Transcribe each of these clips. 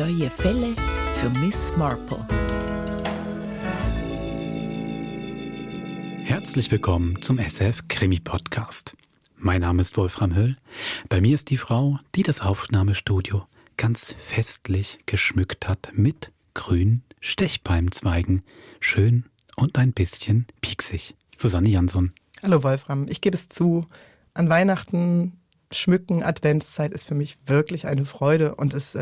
Neue Fälle für Miss Marple. Herzlich willkommen zum SF-Krimi-Podcast. Mein Name ist Wolfram Höll. Bei mir ist die Frau, die das Aufnahmestudio ganz festlich geschmückt hat mit grünen Stechpalmzweigen. Schön und ein bisschen pieksig. Susanne Jansson. Hallo Wolfram, ich gebe es zu, an Weihnachten schmücken, Adventszeit ist für mich wirklich eine Freude und es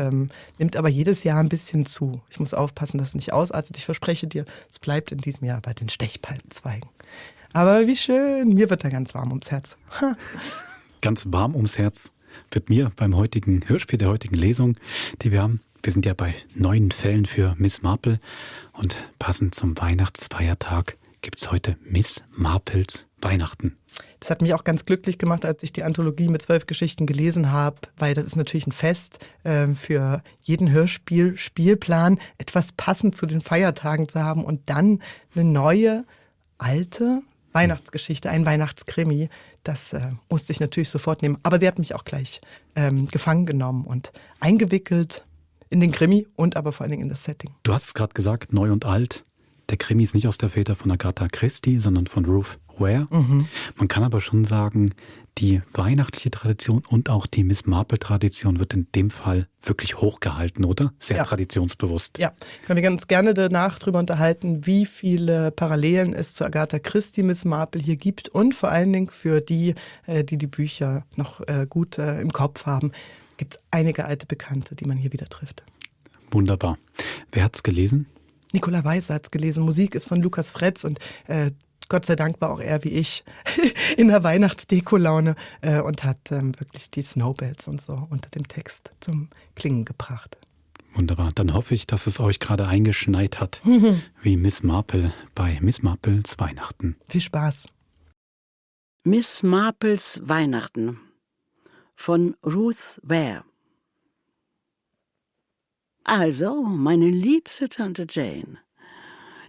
nimmt aber jedes Jahr ein bisschen zu. Ich muss aufpassen, dass es nicht ausartet. Ich verspreche dir, es bleibt in diesem Jahr bei den Stechpalmzweigen. Aber wie schön, mir wird da ganz warm ums Herz. Ganz warm ums Herz wird mir beim heutigen Hörspiel, der heutigen Lesung, die wir haben. Wir sind ja bei 9 Fällen für Miss Marple und passend zum Weihnachtsfeiertag gibt es heute Miss Marples Weihnachten. Das hat mich auch ganz glücklich gemacht, als ich die Anthologie mit 12 Geschichten gelesen habe, weil das ist natürlich ein Fest für jeden Hörspiel-Spielplan, etwas passend zu den Feiertagen zu haben und dann eine neue, alte Weihnachtsgeschichte, ein Weihnachtskrimi. Das musste ich natürlich sofort nehmen. Aber sie hat mich auch gleich gefangen genommen und eingewickelt in den Krimi und aber vor allen Dingen in das Setting. Du hast es gerade gesagt, neu und alt. Der Krimi ist nicht aus der Feder von Agatha Christie, sondern von Ruth Ware. Man kann aber schon sagen, die weihnachtliche Tradition und auch die Miss Marple-Tradition wird in dem Fall wirklich hochgehalten, oder? Sehr traditionsbewusst. Ja, können wir ganz gerne danach drüber unterhalten, wie viele Parallelen es zu Agatha Christie Miss Marple hier gibt und vor allen Dingen für die, die die Bücher noch gut im Kopf haben, gibt es einige alte Bekannte, die man hier wieder trifft. Wunderbar. Wer hat's gelesen? Nicola Weißer hat es gelesen. Musik ist von Lukas Fretz und Gott sei Dank war auch er wie ich in der Weihnachtsdeko-Laune und hat wirklich die Snowbells und so unter dem Text zum Klingen gebracht. Wunderbar. Dann hoffe ich, dass es euch gerade eingeschneit hat, wie Miss Marple bei Miss Marples Weihnachten. Viel Spaß. Miss Marples Weihnachten von Ruth Ware. Also, meine liebste Tante Jane.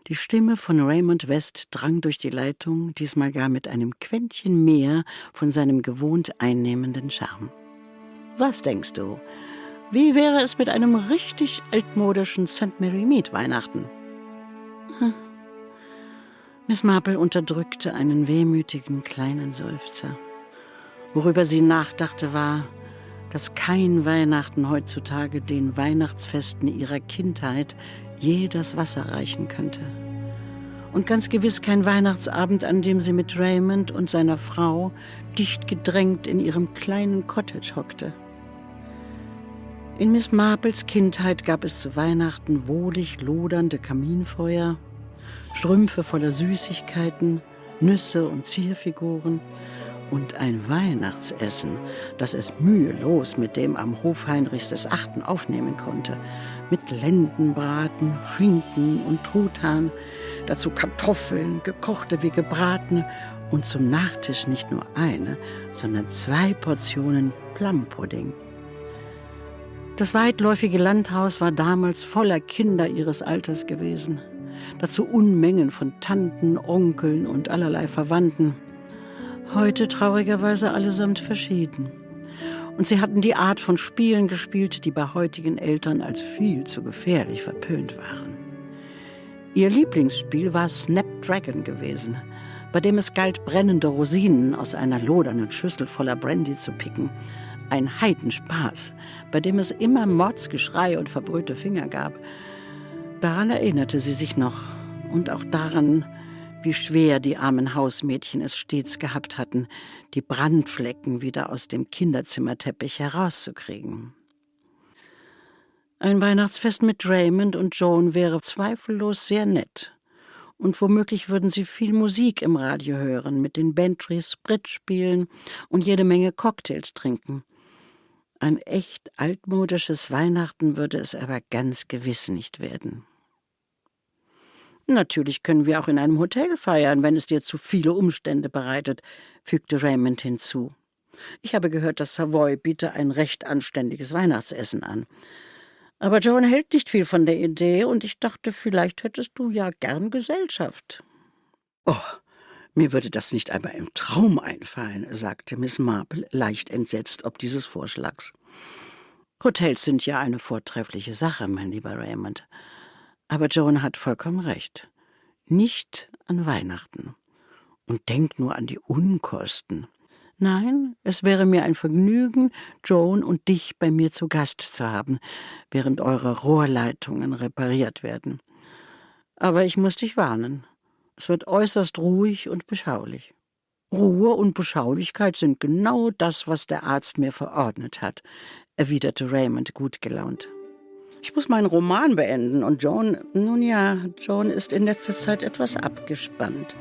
Die Stimme von Raymond West drang durch die Leitung, diesmal gar mit einem Quäntchen mehr von seinem gewohnt einnehmenden Charme. Was denkst du? Wie wäre es mit einem richtig altmodischen St. Mary Mead Weihnachten? Miss Marple unterdrückte einen wehmütigen kleinen Seufzer. Worüber sie nachdachte, war, dass kein Weihnachten heutzutage den Weihnachtsfesten ihrer Kindheit je das Wasser reichen könnte. Und ganz gewiss kein Weihnachtsabend, an dem sie mit Raymond und seiner Frau dicht gedrängt in ihrem kleinen Cottage hockte. In Miss Marples Kindheit gab es zu Weihnachten wohlig lodernde Kaminfeuer, Strümpfe voller Süßigkeiten, Nüsse und Zierfiguren und ein Weihnachtsessen, das es mühelos mit dem am Hof Heinrichs VIII. Aufnehmen konnte, mit Lendenbraten, Schinken und Truthahn, dazu Kartoffeln, gekochte wie gebratene und zum Nachtisch nicht nur eine, sondern 2 Portionen Plumpudding. Das weitläufige Landhaus war damals voller Kinder ihres Alters gewesen, dazu Unmengen von Tanten, Onkeln und allerlei Verwandten. Heute traurigerweise allesamt verschieden. Und sie hatten die Art von Spielen gespielt, die bei heutigen Eltern als viel zu gefährlich verpönt waren. Ihr Lieblingsspiel war Snapdragon gewesen, bei dem es galt, brennende Rosinen aus einer lodernden Schüssel voller Brandy zu picken. Ein Heidenspaß, bei dem es immer Mordsgeschrei und verbrühte Finger gab. Daran erinnerte sie sich noch und auch daran, wie schwer die armen Hausmädchen es stets gehabt hatten, die Brandflecken wieder aus dem Kinderzimmerteppich herauszukriegen. Ein Weihnachtsfest mit Raymond und Joan wäre zweifellos sehr nett. Und womöglich würden sie viel Musik im Radio hören, mit den Bantrys Bridge spielen und jede Menge Cocktails trinken. Ein echt altmodisches Weihnachten würde es aber ganz gewiss nicht werden. Natürlich können wir auch in einem Hotel feiern, wenn es dir zu viele Umstände bereitet, fügte Raymond hinzu. Ich habe gehört, das Savoy biete ein recht anständiges Weihnachtsessen an. Aber Joan hält nicht viel von der Idee und ich dachte, vielleicht hättest du ja gern Gesellschaft. Oh, mir würde das nicht einmal im Traum einfallen, sagte Miss Marple, leicht entsetzt ob dieses Vorschlags. Hotels sind ja eine vortreffliche Sache, mein lieber Raymond. Aber Joan hat vollkommen recht. Nicht an Weihnachten. Und denk nur an die Unkosten. Nein, es wäre mir ein Vergnügen, Joan und dich bei mir zu Gast zu haben, während eure Rohrleitungen repariert werden. Aber ich muss dich warnen. Es wird äußerst ruhig und beschaulich. Ruhe und Beschaulichkeit sind genau das, was der Arzt mir verordnet hat, erwiderte Raymond gut gelaunt. Ich muss meinen Roman beenden und Joan ist in letzter Zeit etwas abgespannt.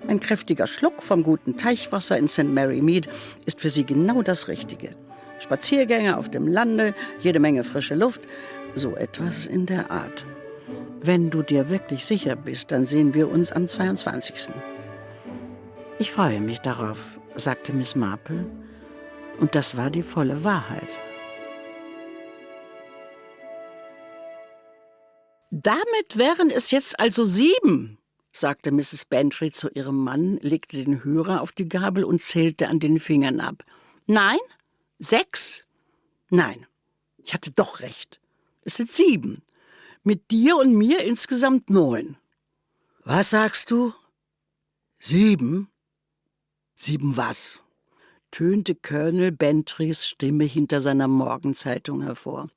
Ein kräftiger Schluck vom guten Teichwasser in St. Mary Mead ist für sie genau das Richtige. Spaziergänge auf dem Lande, jede Menge frische Luft, so etwas in der Art. Wenn du dir wirklich sicher bist, dann sehen wir uns am 22. Ich freue mich darauf, sagte Miss Marple. Und das war die volle Wahrheit. Damit wären es jetzt also 7, sagte Mrs. Bantry zu ihrem Mann, legte den Hörer auf die Gabel und zählte an den Fingern ab. Nein? 6? Nein, ich hatte doch recht. Es sind 7. Mit dir und mir insgesamt 9. Was sagst du? 7? 7 was? Tönte Colonel Bantrys Stimme hinter seiner Morgenzeitung hervor.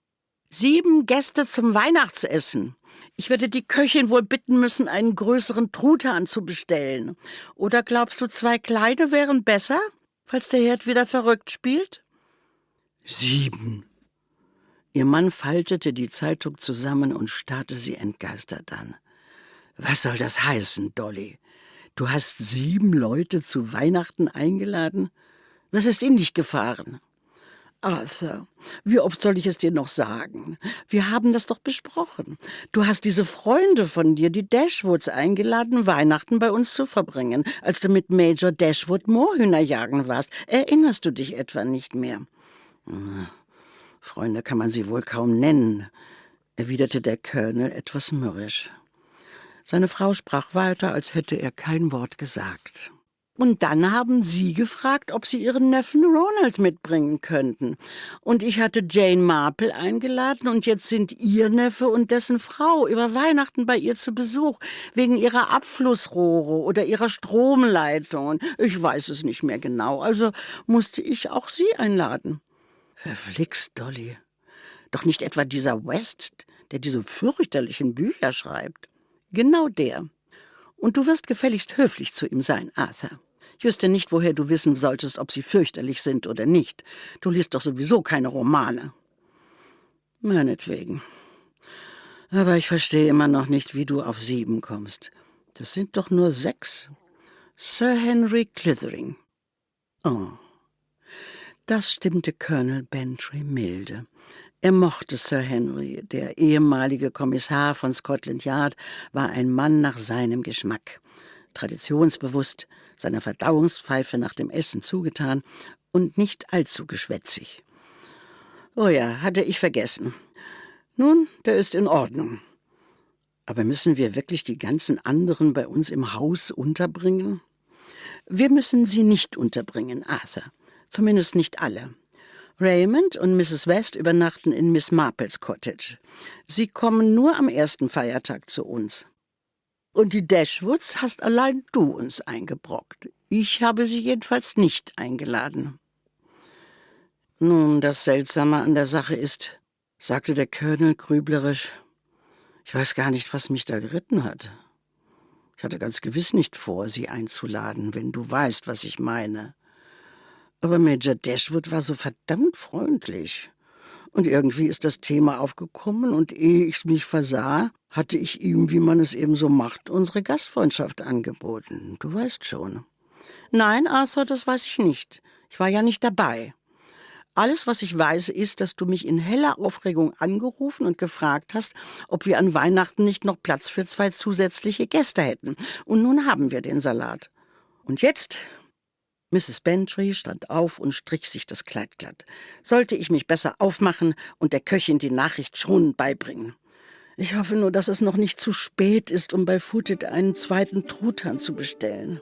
7 Gäste zum Weihnachtsessen. Ich werde die Köchin wohl bitten müssen, einen größeren Truthahn zu bestellen. Oder glaubst du, 2 kleine wären besser, falls der Herd wieder verrückt spielt? 7. Ihr Mann faltete die Zeitung zusammen und starrte sie entgeistert an. Was soll das heißen, Dolly? Du hast 7 Leute zu Weihnachten eingeladen? Was ist in dich gefahren? Arthur, wie oft soll ich es dir noch sagen? Wir haben das doch besprochen. Du hast diese Freunde von dir, die Dashwoods, eingeladen, Weihnachten bei uns zu verbringen, als du mit Major Dashwood Moorhühner jagen warst. Erinnerst du dich etwa nicht mehr? Freunde kann man sie wohl kaum nennen, erwiderte der Colonel etwas mürrisch. Seine Frau sprach weiter, als hätte er kein Wort gesagt. Und dann haben Sie gefragt, ob Sie Ihren Neffen Ronald mitbringen könnten. Und ich hatte Jane Marple eingeladen und jetzt sind Ihr Neffe und dessen Frau über Weihnachten bei ihr zu Besuch, wegen ihrer Abflussrohre oder ihrer Stromleitungen. Ich weiß es nicht mehr genau, also musste ich auch Sie einladen. Verflixt, Dolly. Doch nicht etwa dieser West, der diese fürchterlichen Bücher schreibt. Genau der. Und du wirst gefälligst höflich zu ihm sein, Arthur. Ich wüsste nicht, woher du wissen solltest, ob sie fürchterlich sind oder nicht. Du liest doch sowieso keine Romane. Meinetwegen. Aber ich verstehe immer noch nicht, wie du auf 7 kommst. Das sind doch nur 6. Sir Henry Clithering. Oh. Das stimmte Colonel Bantry milde. Er mochte Sir Henry. Der ehemalige Kommissar von Scotland Yard war ein Mann nach seinem Geschmack. Traditionsbewusst, seiner Verdauungspfeife nach dem Essen zugetan und nicht allzu geschwätzig. Oh ja, hatte ich vergessen. Nun, der ist in Ordnung. Aber müssen wir wirklich die ganzen anderen bei uns im Haus unterbringen? Wir müssen sie nicht unterbringen, Arthur. Zumindest nicht alle. Raymond und Mrs. West übernachten in Miss Marples Cottage. Sie kommen nur am ersten Feiertag zu uns. Und die Dashwoods hast allein du uns eingebrockt. Ich habe sie jedenfalls nicht eingeladen. Nun, das Seltsame an der Sache ist, sagte der Colonel grüblerisch, ich weiß gar nicht, was mich da geritten hat. Ich hatte ganz gewiss nicht vor, sie einzuladen, wenn du weißt, was ich meine. Aber Major Dashwood war so verdammt freundlich. Und irgendwie ist das Thema aufgekommen und ehe ich mich versah, hatte ich ihm, wie man es eben so macht, unsere Gastfreundschaft angeboten. Du weißt schon. Nein, Arthur, das weiß ich nicht. Ich war ja nicht dabei. Alles, was ich weiß, ist, dass du mich in heller Aufregung angerufen und gefragt hast, ob wir an Weihnachten nicht noch Platz für 2 zusätzliche Gäste hätten. Und nun haben wir den Salat. Und jetzt... Mrs. Bantry stand auf und strich sich das Kleid glatt. Sollte ich mich besser aufmachen und der Köchin die Nachricht schonend beibringen. Ich hoffe nur, dass es noch nicht zu spät ist, um bei Footed einen 2. Truthahn zu bestellen.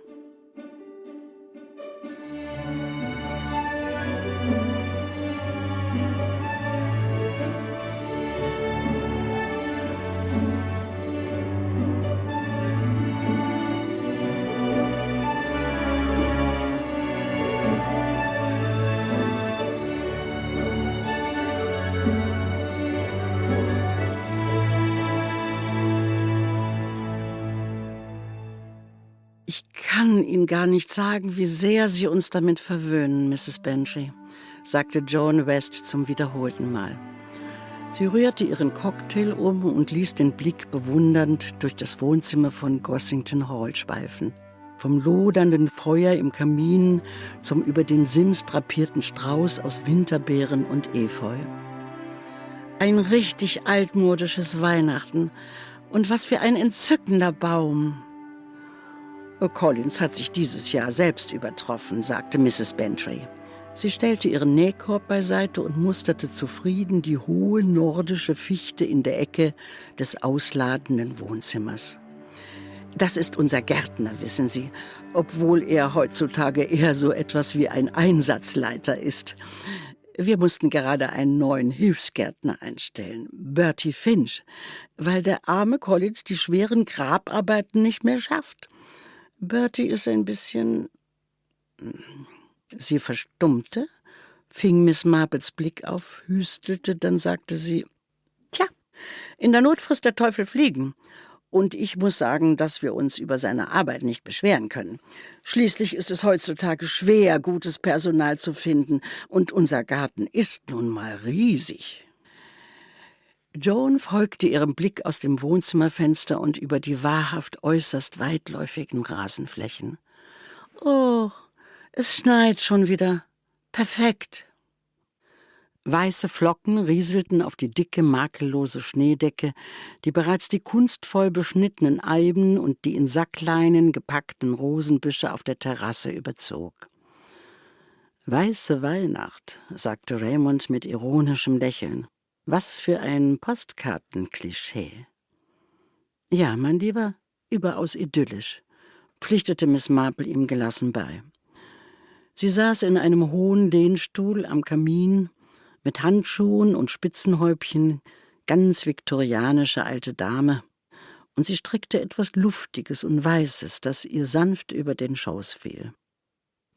kann Ihnen gar nicht sagen, wie sehr Sie uns damit verwöhnen, Mrs. Bantry, sagte Joan West zum wiederholten Mal. Sie rührte ihren Cocktail um und ließ den Blick bewundernd durch das Wohnzimmer von Gossington Hall schweifen. Vom lodernden Feuer im Kamin zum über den Sims drapierten Strauß aus Winterbeeren und Efeu. Ein richtig altmodisches Weihnachten. Und was für ein entzückender Baum. Collins hat sich dieses Jahr selbst übertroffen, sagte Mrs. Bantry. Sie stellte ihren Nähkorb beiseite und musterte zufrieden die hohe nordische Fichte in der Ecke des ausladenden Wohnzimmers. Das ist unser Gärtner, wissen Sie, obwohl er heutzutage eher so etwas wie ein Einsatzleiter ist. Wir mussten gerade einen neuen Hilfsgärtner einstellen, Bertie Finch, weil der arme Collins die schweren Grabarbeiten nicht mehr schafft. Bertie ist ein bisschen... Sie verstummte, fing Miss Marples Blick auf, hüstelte, dann sagte sie, »Tja, in der Not frisst der Teufel Fliegen. Und ich muss sagen, dass wir uns über seine Arbeit nicht beschweren können. Schließlich ist es heutzutage schwer, gutes Personal zu finden, und unser Garten ist nun mal riesig.« Joan folgte ihrem Blick aus dem Wohnzimmerfenster und über die wahrhaft äußerst weitläufigen Rasenflächen. »Oh, es schneit schon wieder. Perfekt.« Weiße Flocken rieselten auf die dicke, makellose Schneedecke, die bereits die kunstvoll beschnittenen Eiben und die in Sackleinen gepackten Rosenbüsche auf der Terrasse überzog. »Weiße Weihnacht«, sagte Raymond mit ironischem Lächeln. »Was für ein Postkartenklischee.« »Ja, mein Lieber, überaus idyllisch«, pflichtete Miss Marple ihm gelassen bei. Sie saß in einem hohen Lehnstuhl am Kamin, mit Handschuhen und Spitzenhäubchen, ganz viktorianische alte Dame, und sie strickte etwas Luftiges und Weißes, das ihr sanft über den Schoß fiel.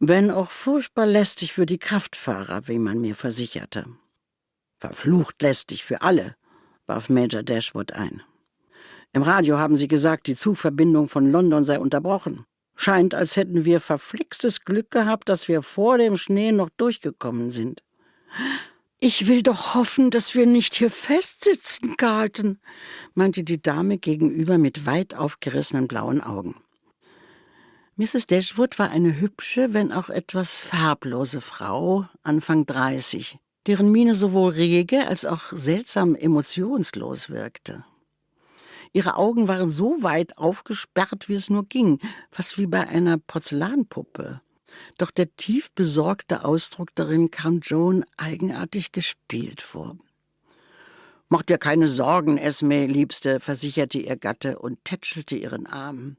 Wenn auch furchtbar lästig für die Kraftfahrer, wie man mir versicherte. »Verflucht lästig für alle«, warf Major Dashwood ein. »Im Radio haben sie gesagt, die Zugverbindung von London sei unterbrochen. Scheint, als hätten wir verflixtes Glück gehabt, dass wir vor dem Schnee noch durchgekommen sind.« »Ich will doch hoffen, dass wir nicht hier festsitzen, Carlton«, meinte die Dame gegenüber mit weit aufgerissenen blauen Augen. Mrs. Dashwood war eine hübsche, wenn auch etwas farblose Frau, Anfang 30, deren Miene sowohl rege als auch seltsam emotionslos wirkte. Ihre Augen waren so weit aufgesperrt, wie es nur ging, fast wie bei einer Porzellanpuppe. Doch der tief besorgte Ausdruck darin kam Joan eigenartig gespielt vor. »Mach dir keine Sorgen, Esme, Liebste«, versicherte ihr Gatte und tätschelte ihren Arm.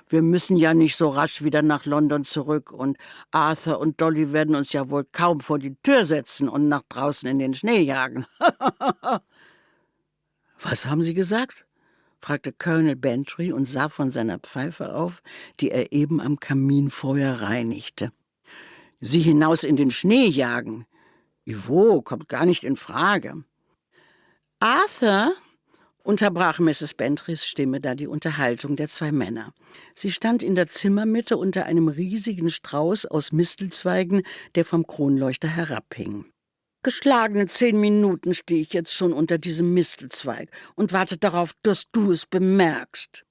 »Wir müssen ja nicht so rasch wieder nach London zurück, und Arthur und Dolly werden uns ja wohl kaum vor die Tür setzen und nach draußen in den Schnee jagen.« »Was haben Sie gesagt?« fragte Colonel Bantry und sah von seiner Pfeife auf, die er eben am Kaminfeuer reinigte. »Sie hinaus in den Schnee jagen? Ivo, kommt gar nicht in Frage.« »Arthur«, unterbrach Mrs. Bantrys Stimme da die Unterhaltung der zwei Männer. Sie stand in der Zimmermitte unter einem riesigen Strauß aus Mistelzweigen, der vom Kronleuchter herabhing. »Geschlagene 10 Minuten stehe ich jetzt schon unter diesem Mistelzweig und warte darauf, dass du es bemerkst.«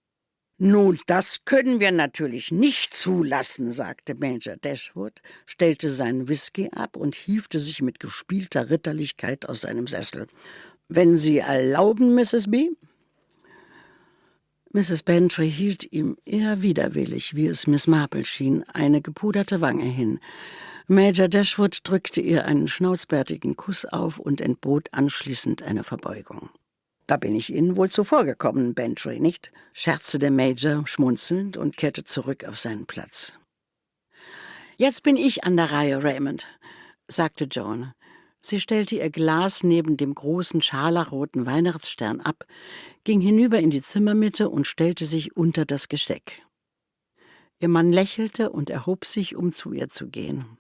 »Nun, das können wir natürlich nicht zulassen«, sagte Major Dashwood, stellte seinen Whisky ab und hiefte sich mit gespielter Ritterlichkeit aus seinem Sessel. »Wenn Sie erlauben, Mrs. B.« Mrs. Bantry hielt ihm eher widerwillig, wie es Miss Marple schien, eine gepuderte Wange hin. Major Dashwood drückte ihr einen schnauzbärtigen Kuss auf und entbot anschließend eine Verbeugung. »Da bin ich Ihnen wohl zuvorgekommen, Bantry, nicht?« scherzte der Major schmunzelnd und kehrte zurück auf seinen Platz. »Jetzt bin ich an der Reihe, Raymond«, sagte Joan. Sie stellte ihr Glas neben dem großen scharlachroten Weihnachtsstern ab, ging hinüber in die Zimmermitte und stellte sich unter das Gesteck. Ihr Mann lächelte und erhob sich, um zu ihr zu gehen.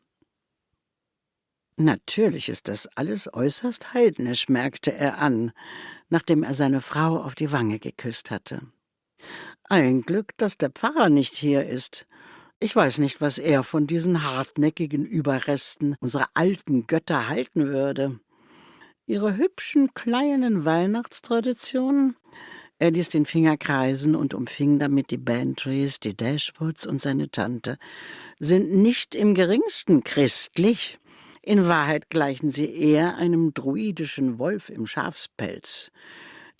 »Natürlich ist das alles äußerst heidnisch«, merkte er an, nachdem er seine Frau auf die Wange geküsst hatte. »Ein Glück, dass der Pfarrer nicht hier ist. Ich weiß nicht, was er von diesen hartnäckigen Überresten unserer alten Götter halten würde. Ihre hübschen kleinen Weihnachtstraditionen? Er ließ den Finger kreisen und umfing damit die Bantrys, die Dashwoods und seine Tante, sind nicht im geringsten christlich. In Wahrheit gleichen sie eher einem druidischen Wolf im Schafspelz.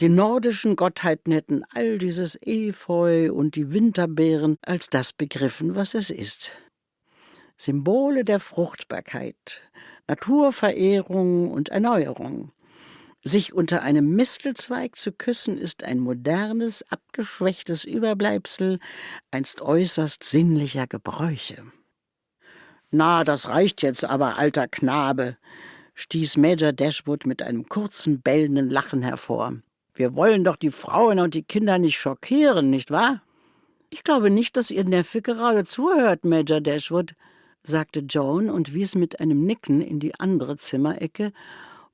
Die nordischen Gottheiten hätten all dieses Efeu und die Winterbeeren als das begriffen, was es ist. Symbole der Fruchtbarkeit, Naturverehrung und Erneuerung. Sich unter einem Mistelzweig zu küssen, ist ein modernes, abgeschwächtes Überbleibsel einst äußerst sinnlicher Gebräuche. »Na, das reicht jetzt aber, alter Knabe«, stieß Major Dashwood mit einem kurzen, bellenden Lachen hervor. »Wir wollen doch die Frauen und die Kinder nicht schockieren, nicht wahr?« »Ich glaube nicht, dass Ihr Neffe gerade zuhört, Major Dashwood«, sagte Joan und wies mit einem Nicken in die andere Zimmerecke,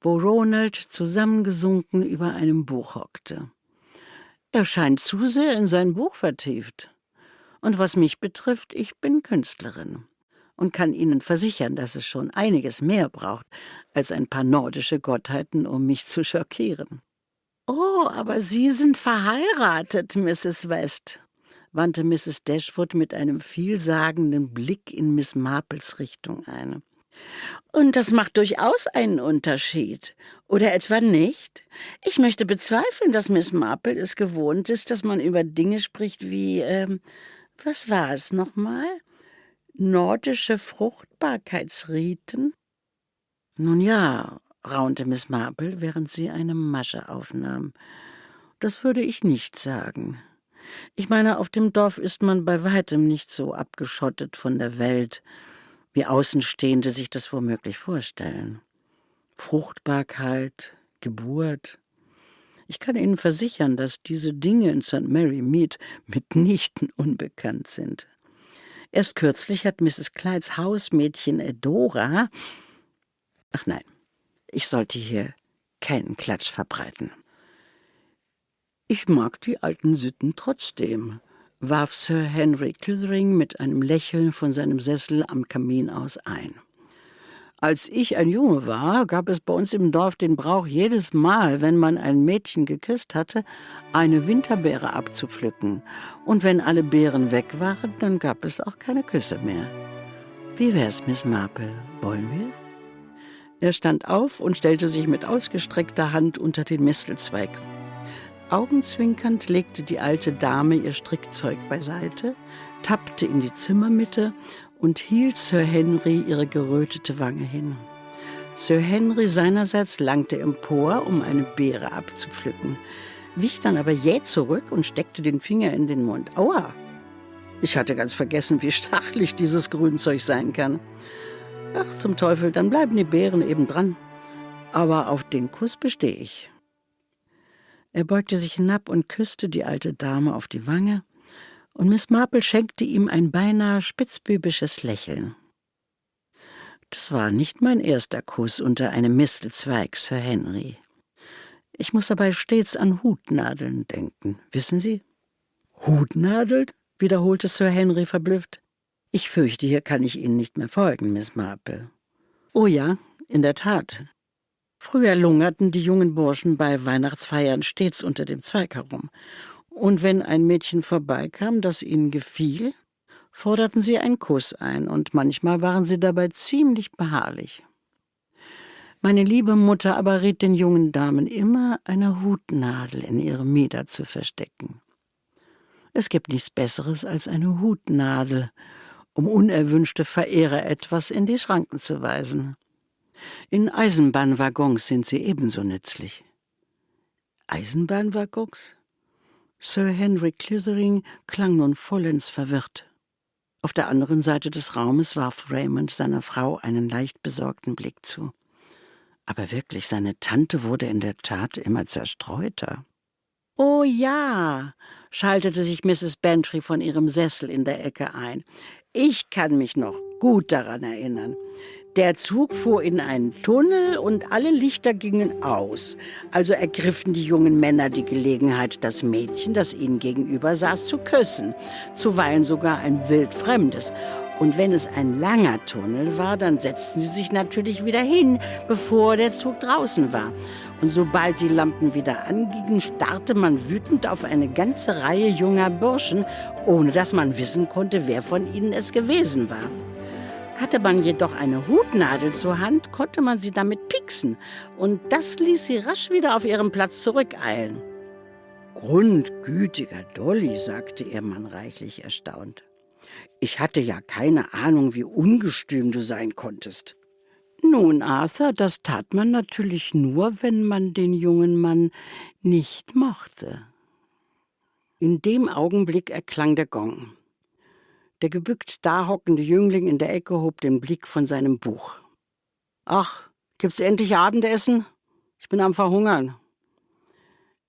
wo Ronald zusammengesunken über einem Buch hockte. »Er scheint zu sehr in sein Buch vertieft. Und was mich betrifft, ich bin Künstlerin und kann Ihnen versichern, dass es schon einiges mehr braucht als ein paar nordische Gottheiten, um mich zu schockieren.« »Oh, aber Sie sind verheiratet, Mrs. West«, wandte Mrs. Dashwood mit einem vielsagenden Blick in Miss Marples Richtung ein. »Und das macht durchaus einen Unterschied. Oder etwa nicht? Ich möchte bezweifeln, dass Miss Marple es gewohnt ist, dass man über Dinge spricht wie, was war es nochmal? Nordische Fruchtbarkeitsriten?« »Nun ja«, raunte Miss Marple, während sie eine Masche aufnahm. »Das würde ich nicht sagen. Ich meine, auf dem Dorf ist man bei weitem nicht so abgeschottet von der Welt, wie Außenstehende sich das womöglich vorstellen. Fruchtbarkeit, Geburt. Ich kann Ihnen versichern, dass diese Dinge in St. Mary Mead mitnichten unbekannt sind. Erst kürzlich hat Mrs. Clydes Hausmädchen Edora... Ach nein, ich sollte hier keinen Klatsch verbreiten. »Ich mag die alten Sitten trotzdem«, warf Sir Henry Clythering mit einem Lächeln von seinem Sessel am Kamin aus ein. »Als ich ein Junge war, gab es bei uns im Dorf den Brauch, jedes Mal, wenn man ein Mädchen geküsst hatte, eine Winterbeere abzupflücken. Und wenn alle Beeren weg waren, dann gab es auch keine Küsse mehr. Wie wär's, Miss Marple? Wollen wir?« Er stand auf und stellte sich mit ausgestreckter Hand unter den Mistelzweig. Augenzwinkernd legte die alte Dame ihr Strickzeug beiseite, tappte in die Zimmermitte und hielt Sir Henry ihre gerötete Wange hin. Sir Henry seinerseits langte empor, um eine Beere abzupflücken, wich dann aber jäh zurück und steckte den Finger in den Mund. »Aua! Ich hatte ganz vergessen, wie stachelig dieses Grünzeug sein kann. Ach, zum Teufel, dann bleiben die Beeren eben dran. Aber auf den Kuss bestehe ich.« Er beugte sich hinab und küsste die alte Dame auf die Wange, und Miss Marple schenkte ihm ein beinahe spitzbübisches Lächeln. »Das war nicht mein erster Kuss unter einem Mistelzweig, Sir Henry. Ich muss dabei stets an Hutnadeln denken, wissen Sie?« »Hutnadeln?« wiederholte Sir Henry verblüfft. »Ich fürchte, hier kann ich Ihnen nicht mehr folgen, Miss Marple.« »Oh ja, in der Tat. Früher lungerten die jungen Burschen bei Weihnachtsfeiern stets unter dem Zweig herum. Und wenn ein Mädchen vorbeikam, das ihnen gefiel, forderten sie einen Kuss ein, und manchmal waren sie dabei ziemlich beharrlich. Meine liebe Mutter aber riet den jungen Damen immer, eine Hutnadel in ihrem Mieder zu verstecken. Es gibt nichts Besseres als eine Hutnadel, um unerwünschte Verehrer etwas in die Schranken zu weisen. In Eisenbahnwaggons sind sie ebenso nützlich.« »Eisenbahnwaggons?« Sir Henry Clythering klang nun vollends verwirrt. Auf der anderen Seite des Raumes warf Raymond seiner Frau einen leicht besorgten Blick zu. Aber wirklich, seine Tante wurde in der Tat immer zerstreuter. »Oh ja«, schaltete sich Mrs. Bantry von ihrem Sessel in der Ecke ein. »Ich kann mich noch gut daran erinnern. Der Zug fuhr in einen Tunnel und alle Lichter gingen aus. Also ergriffen die jungen Männer die Gelegenheit, das Mädchen, das ihnen gegenüber saß, zu küssen. Zuweilen sogar ein wildfremdes. Und wenn es ein langer Tunnel war, dann setzten sie sich natürlich wieder hin, bevor der Zug draußen war. Und sobald die Lampen wieder angingen, starrte man wütend auf eine ganze Reihe junger Burschen, ohne dass man wissen konnte, wer von ihnen es gewesen war. Hatte man jedoch eine Hutnadel zur Hand, konnte man sie damit pieksen, und das ließ sie rasch wieder auf ihren Platz zurückeilen. »Grundgütiger Dolly«, sagte ihr Mann reichlich erstaunt. »Ich hatte ja keine Ahnung, wie ungestüm du sein konntest.« »Nun, Arthur, das tat man natürlich nur, wenn man den jungen Mann nicht mochte.« In dem Augenblick erklang der Gong. Der gebückt dahockende Jüngling in der Ecke hob den Blick von seinem Buch. »Ach, gibt's endlich Abendessen? Ich bin am Verhungern.«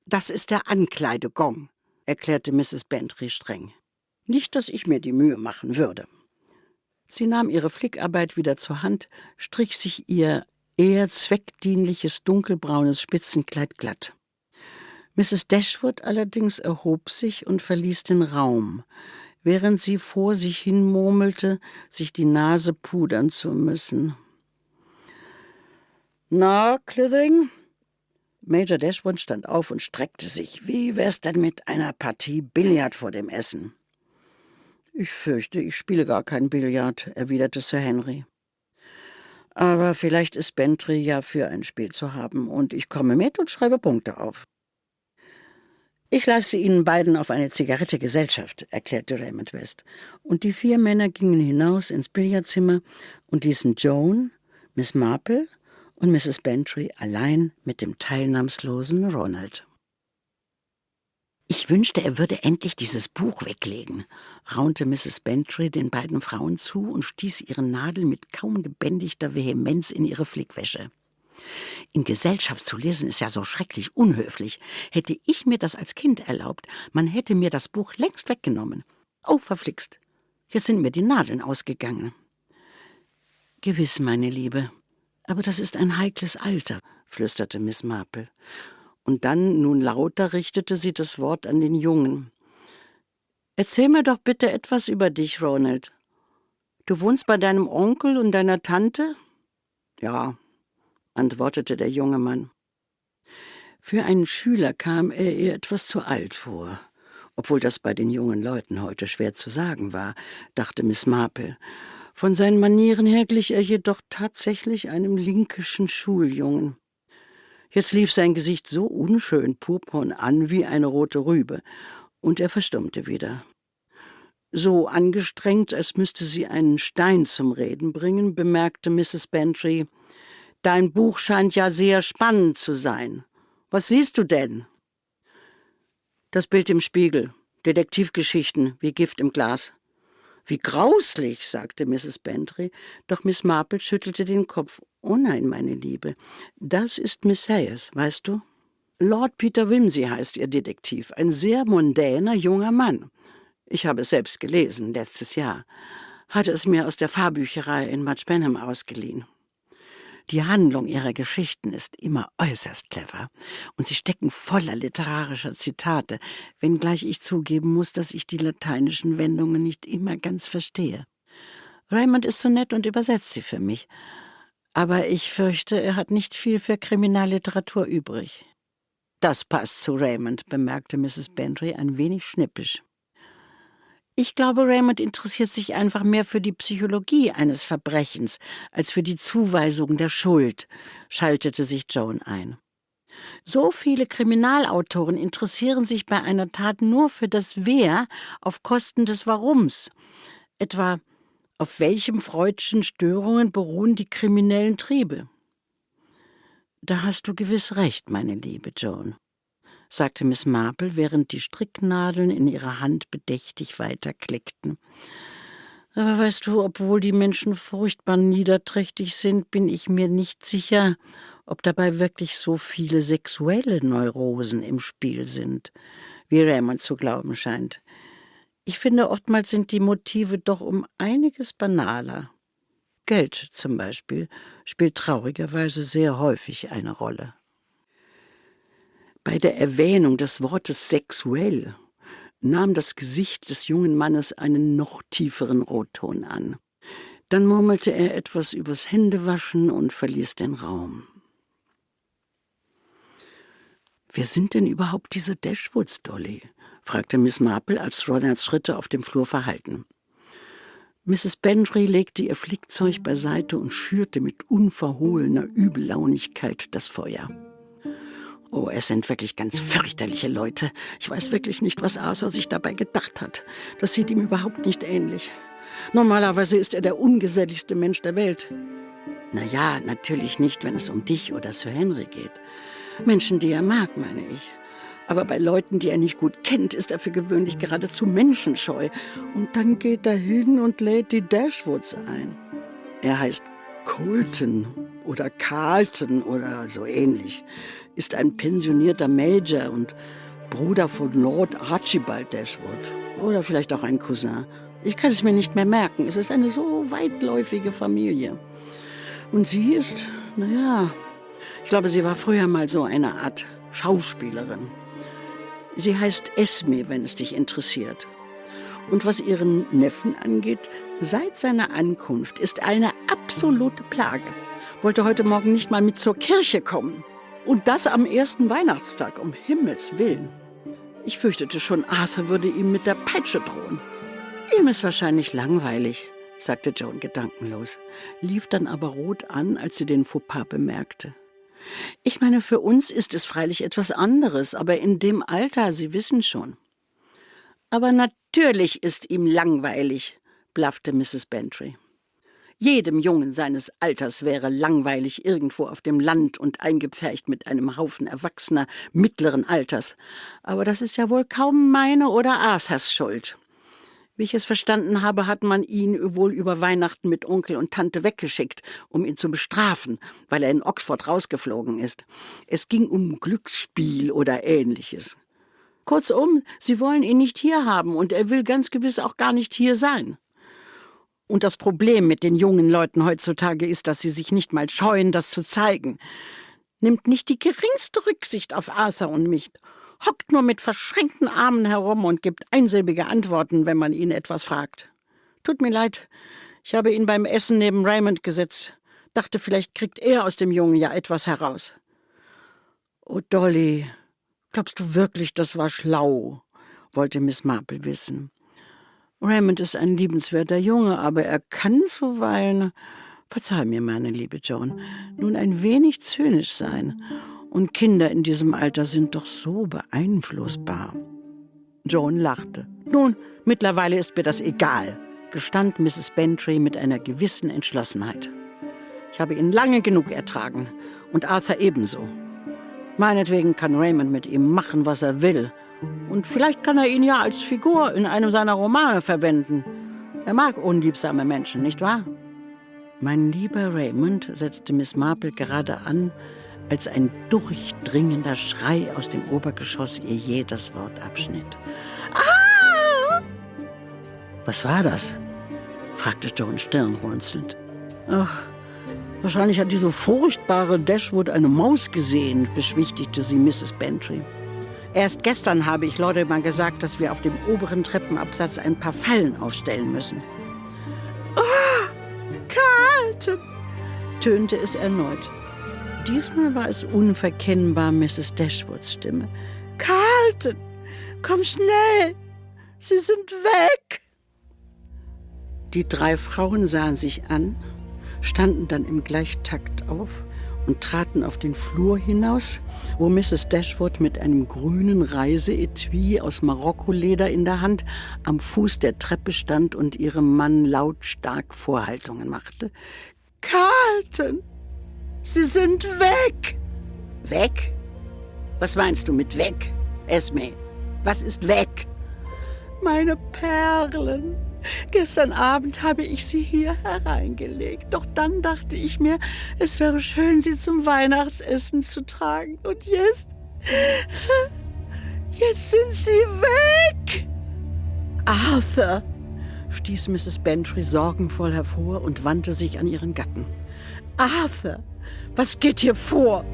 »Das ist der Ankleidegong«, erklärte Mrs. Bantry streng. »Nicht, dass ich mir die Mühe machen würde.« Sie nahm ihre Flickarbeit wieder zur Hand, strich sich ihr eher zweckdienliches dunkelbraunes Spitzenkleid glatt. Mrs. Dashwood allerdings erhob sich und verließ den Raum, während sie vor sich hin murmelte, sich die Nase pudern zu müssen. »Na, Clythering?« Major Dashwood stand auf und streckte sich. »Wie wär's denn mit einer Partie Billard vor dem Essen?« »Ich fürchte, ich spiele gar kein Billard«, erwiderte Sir Henry. »Aber vielleicht ist Bantry ja für ein Spiel zu haben, und ich komme mit und schreibe Punkte auf.« »Ich leiste Ihnen beiden auf eine Zigarette Gesellschaft«, erklärte Raymond West, und die 4 Männer gingen hinaus ins Billardzimmer und ließen Joan, Miss Marple und Mrs. Bantry allein mit dem teilnahmslosen Ronald. »Ich wünschte, er würde endlich dieses Buch weglegen«, raunte Mrs. Bantry den beiden Frauen zu und stieß ihre Nadel mit kaum gebändigter Vehemenz in ihre Flickwäsche. »In Gesellschaft zu lesen ist ja so schrecklich unhöflich. Hätte ich mir das als Kind erlaubt, man hätte mir das Buch längst weggenommen. Oh, verflixt, jetzt sind mir die Nadeln ausgegangen.« »Gewiss, meine Liebe, aber das ist ein heikles Alter«, flüsterte Miss Marple. Und dann, nun lauter, richtete sie das Wort an den Jungen. »Erzähl mir doch bitte etwas über dich, Ronald. Du wohnst bei deinem Onkel und deiner Tante?« »Ja«, antwortete der junge Mann. Für einen Schüler kam er ihr etwas zu alt vor, obwohl das bei den jungen Leuten heute schwer zu sagen war, dachte Miss Marple. Von seinen Manieren her glich er jedoch tatsächlich einem linkischen Schuljungen. Jetzt lief sein Gesicht so unschön purpurn an wie eine rote Rübe, und er verstummte wieder. So angestrengt, als müsste sie einen Stein zum Reden bringen, bemerkte Mrs. Bantry: »Dein Buch scheint ja sehr spannend zu sein. Was liest du denn?« »Das Bild im Spiegel. Detektivgeschichten wie Gift im Glas.« »Wie grauslich«, sagte Mrs. Bantry, doch Miss Marple schüttelte den Kopf. »Oh nein, meine Liebe, das ist Miss Sayers, weißt du? Lord Peter Wimsey heißt ihr Detektiv, ein sehr mondäner junger Mann. Ich habe es selbst gelesen, letztes Jahr, hatte es mir aus der Fahrbücherei in Much Benham ausgeliehen. Die Handlung ihrer Geschichten ist immer äußerst clever, und sie stecken voller literarischer Zitate, wenngleich ich zugeben muss, dass ich die lateinischen Wendungen nicht immer ganz verstehe. Raymond ist so nett und übersetzt sie für mich, aber ich fürchte, er hat nicht viel für Kriminalliteratur übrig.« »Das passt zu Raymond«, bemerkte Mrs. Bantry ein wenig schnippisch. »Ich glaube, Raymond interessiert sich einfach mehr für die Psychologie eines Verbrechens als für die Zuweisung der Schuld«, schaltete sich Joan ein. »So viele Kriminalautoren interessieren sich bei einer Tat nur für das Wer auf Kosten des Warums. Etwa, auf welchen freudschen Störungen beruhen die kriminellen Triebe?« »Da hast du gewiss recht, meine liebe Joan«, sagte Miss Marple, während die Stricknadeln in ihrer Hand bedächtig weiterklickten. »Aber weißt du, obwohl die Menschen furchtbar niederträchtig sind, bin ich mir nicht sicher, ob dabei wirklich so viele sexuelle Neurosen im Spiel sind, wie Raymond zu glauben scheint. Ich finde, oftmals sind die Motive doch um einiges banaler.« Geld zum Beispiel spielt traurigerweise sehr häufig eine Rolle. Bei der Erwähnung des Wortes sexuell nahm das Gesicht des jungen Mannes einen noch tieferen Rotton an. Dann murmelte er etwas übers Händewaschen und verließ den Raum. »Wer sind denn überhaupt diese Dashwoods, Dolly?« fragte Miss Marple, als Ronalds Schritte auf dem Flur verhallten. Mrs. Bantry legte ihr Flickzeug beiseite und schürte mit unverhohlener Übellaunigkeit das Feuer. »Oh, es sind wirklich ganz fürchterliche Leute. Ich weiß wirklich nicht, was Arthur sich dabei gedacht hat. Das sieht ihm überhaupt nicht ähnlich. Normalerweise ist er der ungeselligste Mensch der Welt. Na ja, natürlich nicht, wenn es um dich oder Sir Henry geht. Menschen, die er mag, meine ich. Aber bei Leuten, die er nicht gut kennt, ist er für gewöhnlich geradezu menschenscheu. Und dann geht er hin und lädt die Dashwoods ein. Er heißt Colton oder Carlton oder so ähnlich, ist ein pensionierter Major und Bruder von Lord Archibald Dashwood. Oder vielleicht auch ein Cousin. Ich kann es mir nicht mehr merken. Es ist eine so weitläufige Familie. Und sie ist, ich glaube, sie war früher mal so eine Art Schauspielerin. Sie heißt Esme, wenn es dich interessiert. Und was ihren Neffen angeht, seit seiner Ankunft ist eine absolute Plage. Wollte heute Morgen nicht mal mit zur Kirche kommen. Und das am ersten Weihnachtstag, um Himmels Willen. Ich fürchtete schon, Arthur würde ihm mit der Peitsche drohen. Ihm ist wahrscheinlich langweilig, sagte Joan gedankenlos, lief dann aber rot an, als sie den Fauxpas bemerkte. Ich meine, für uns ist es freilich etwas anderes, aber in dem Alter, Sie wissen schon. Aber natürlich ist ihm langweilig, blaffte Mrs. Bantry. Jedem Jungen seines Alters wäre langweilig irgendwo auf dem Land und eingepfercht mit einem Haufen Erwachsener mittleren Alters. Aber das ist ja wohl kaum meine oder Arthurs Schuld. Wie ich es verstanden habe, hat man ihn wohl über Weihnachten mit Onkel und Tante weggeschickt, um ihn zu bestrafen, weil er in Oxford rausgeflogen ist. Es ging um Glücksspiel oder Ähnliches. Kurzum, sie wollen ihn nicht hier haben und er will ganz gewiss auch gar nicht hier sein. Und das Problem mit den jungen Leuten heutzutage ist, dass sie sich nicht mal scheuen, das zu zeigen. Nimmt nicht die geringste Rücksicht auf Arthur und mich. Hockt nur mit verschränkten Armen herum und gibt einsilbige Antworten, wenn man ihn etwas fragt. Tut mir leid, ich habe ihn beim Essen neben Raymond gesetzt. Dachte, vielleicht kriegt er aus dem Jungen ja etwas heraus. Oh, Dolly, glaubst du wirklich, das war schlau? Wollte Miss Marple wissen. Raymond ist ein liebenswerter Junge, aber er kann zuweilen, verzeih mir, meine liebe Joan, nun ein wenig zynisch sein. Und Kinder in diesem Alter sind doch so beeinflussbar. Joan lachte. Nun, mittlerweile ist mir das egal, gestand Mrs. Bantry mit einer gewissen Entschlossenheit. Ich habe ihn lange genug ertragen und Arthur ebenso. Meinetwegen kann Raymond mit ihm machen, was er will. Und vielleicht kann er ihn ja als Figur in einem seiner Romane verwenden. Er mag unliebsame Menschen, nicht wahr? Mein lieber Raymond, setzte Miss Marple gerade an, als ein durchdringender Schrei aus dem Obergeschoss ihr jedes Wort abschnitt. Ah! Was war das? Fragte Joan stirnrunzelnd. Ach, wahrscheinlich hat diese furchtbare Dashwood eine Maus gesehen, beschwichtigte sie Mrs. Bantry. Erst gestern habe ich Leute mal gesagt, dass wir auf dem oberen Treppenabsatz ein paar Fallen aufstellen müssen. Ah, Carlton! Tönte es erneut. Diesmal war es unverkennbar Mrs. Dashwoods Stimme. Carlton, komm schnell! Sie sind weg! Die drei Frauen sahen sich an, standen dann im Gleichtakt auf und traten auf den Flur hinaus, wo Mrs. Dashwood mit einem grünen Reiseetui aus Marokkoleder in der Hand am Fuß der Treppe stand und ihrem Mann lautstark Vorhaltungen machte. Carlton! Sie sind weg! Weg? Was meinst du mit weg, Esme? Was ist weg? Meine Perlen. Gestern Abend habe ich sie hier hereingelegt. Doch dann dachte ich mir, es wäre schön, sie zum Weihnachtsessen zu tragen. Und jetzt sind sie weg! Arthur, stieß Mrs. Bantry sorgenvoll hervor und wandte sich an ihren Gatten. »Arthur, was geht hier vor?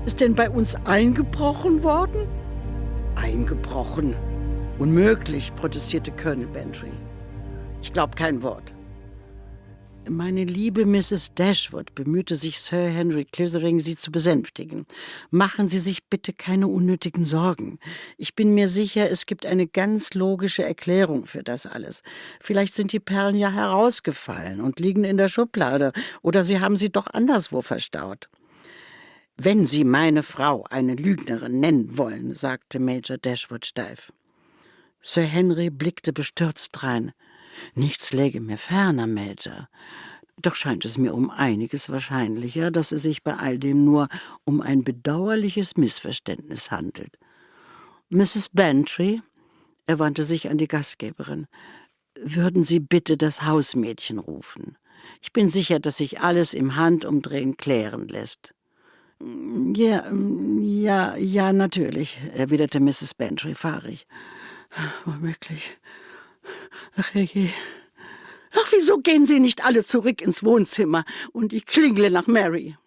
Ist denn bei uns eingebrochen worden?« »Eingebrochen? Unmöglich«, protestierte Colonel Bantry. »Ich glaub kein Wort.« »Meine liebe Mrs. Dashwood«, bemühte sich Sir Henry Clissoring, sie zu besänftigen. »Machen Sie sich bitte keine unnötigen Sorgen. Ich bin mir sicher, es gibt eine ganz logische Erklärung für das alles. Vielleicht sind die Perlen ja herausgefallen und liegen in der Schublade, oder Sie haben sie doch anderswo verstaut.« »Wenn Sie meine Frau eine Lügnerin nennen wollen«, sagte Major Dashwood steif. Sir Henry blickte bestürzt drein. »Nichts läge mir ferner, Major. Doch scheint es mir um einiges wahrscheinlicher, dass es sich bei all dem nur um ein bedauerliches Missverständnis handelt. Mrs. Bantry«, er wandte sich an die Gastgeberin, »würden Sie bitte das Hausmädchen rufen. Ich bin sicher, dass sich alles im Handumdrehen klären lässt.« Ja, natürlich«, erwiderte Mrs. Bantry fahrig. »Womöglich. Ach je. Ach, wieso gehen Sie nicht alle zurück ins Wohnzimmer und ich klingle nach Mary?«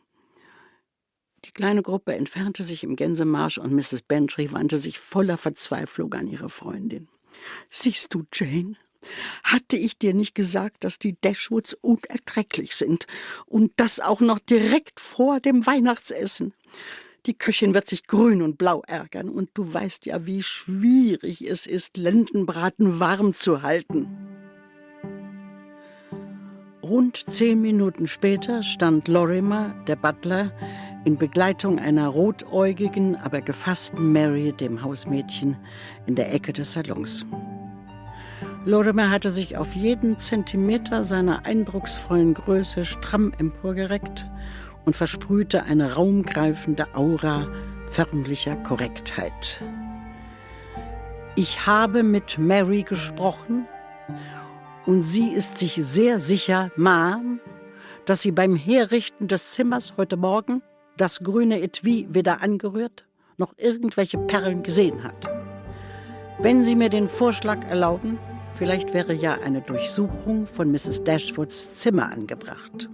Die kleine Gruppe entfernte sich im Gänsemarsch und Mrs. Bantry wandte sich voller Verzweiflung an ihre Freundin. »Siehst du, Jane, hatte ich dir nicht gesagt, dass die Dashwoods unerträglich sind und das auch noch direkt vor dem Weihnachtsessen? Die Köchin wird sich grün und blau ärgern und du weißt ja, wie schwierig es ist, Lendenbraten warm zu halten.« Rund 10 Minuten später stand Lorimer, der Butler, in Begleitung einer rotäugigen, aber gefassten Mary, dem Hausmädchen, in der Ecke des Salons. Lorimer hatte sich auf jeden Zentimeter seiner eindrucksvollen Größe stramm emporgereckt und versprühte eine raumgreifende Aura förmlicher Korrektheit. »Ich habe mit Mary gesprochen und sie ist sich sehr sicher, Ma'am, dass sie beim Herrichten des Zimmers heute Morgen das grüne Etui weder angerührt noch irgendwelche Perlen gesehen hat. Wenn Sie mir den Vorschlag erlauben, vielleicht wäre ja eine Durchsuchung von Mrs. Dashwoods Zimmer angebracht.«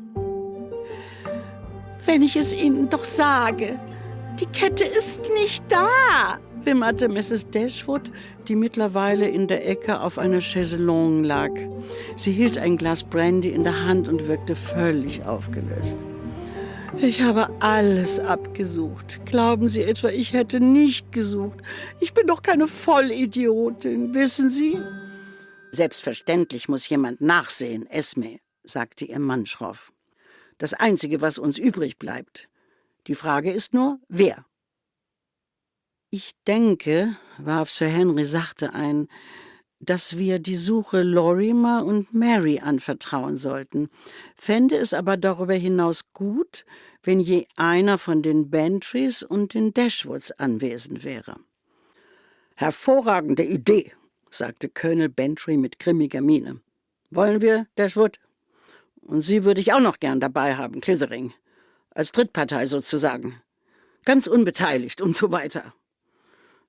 »Wenn ich es Ihnen doch sage, die Kette ist nicht da«, wimmerte Mrs. Dashwood, die mittlerweile in der Ecke auf einer Chaiselongue lag. Sie hielt ein Glas Brandy in der Hand und wirkte völlig aufgelöst. »Ich habe alles abgesucht. Glauben Sie etwa, ich hätte nicht gesucht? Ich bin doch keine Vollidiotin, wissen Sie?« »Selbstverständlich muss jemand nachsehen, Esme«, sagte ihr Mann schroff. »Das Einzige, was uns übrig bleibt. Die Frage ist nur, wer?« »Ich denke«, warf Sir Henry sachte ein, »dass wir die Suche Lorimer und Mary anvertrauen sollten. Fände es aber darüber hinaus gut, wenn je einer von den Bantrys und den Dashwoods anwesend wäre.« »Hervorragende Idee«, sagte Colonel Bantry mit grimmiger Miene. »Wollen wir, Dashwood? Und Sie würde ich auch noch gern dabei haben, Clissoring. Als Drittpartei sozusagen. Ganz unbeteiligt und so weiter.«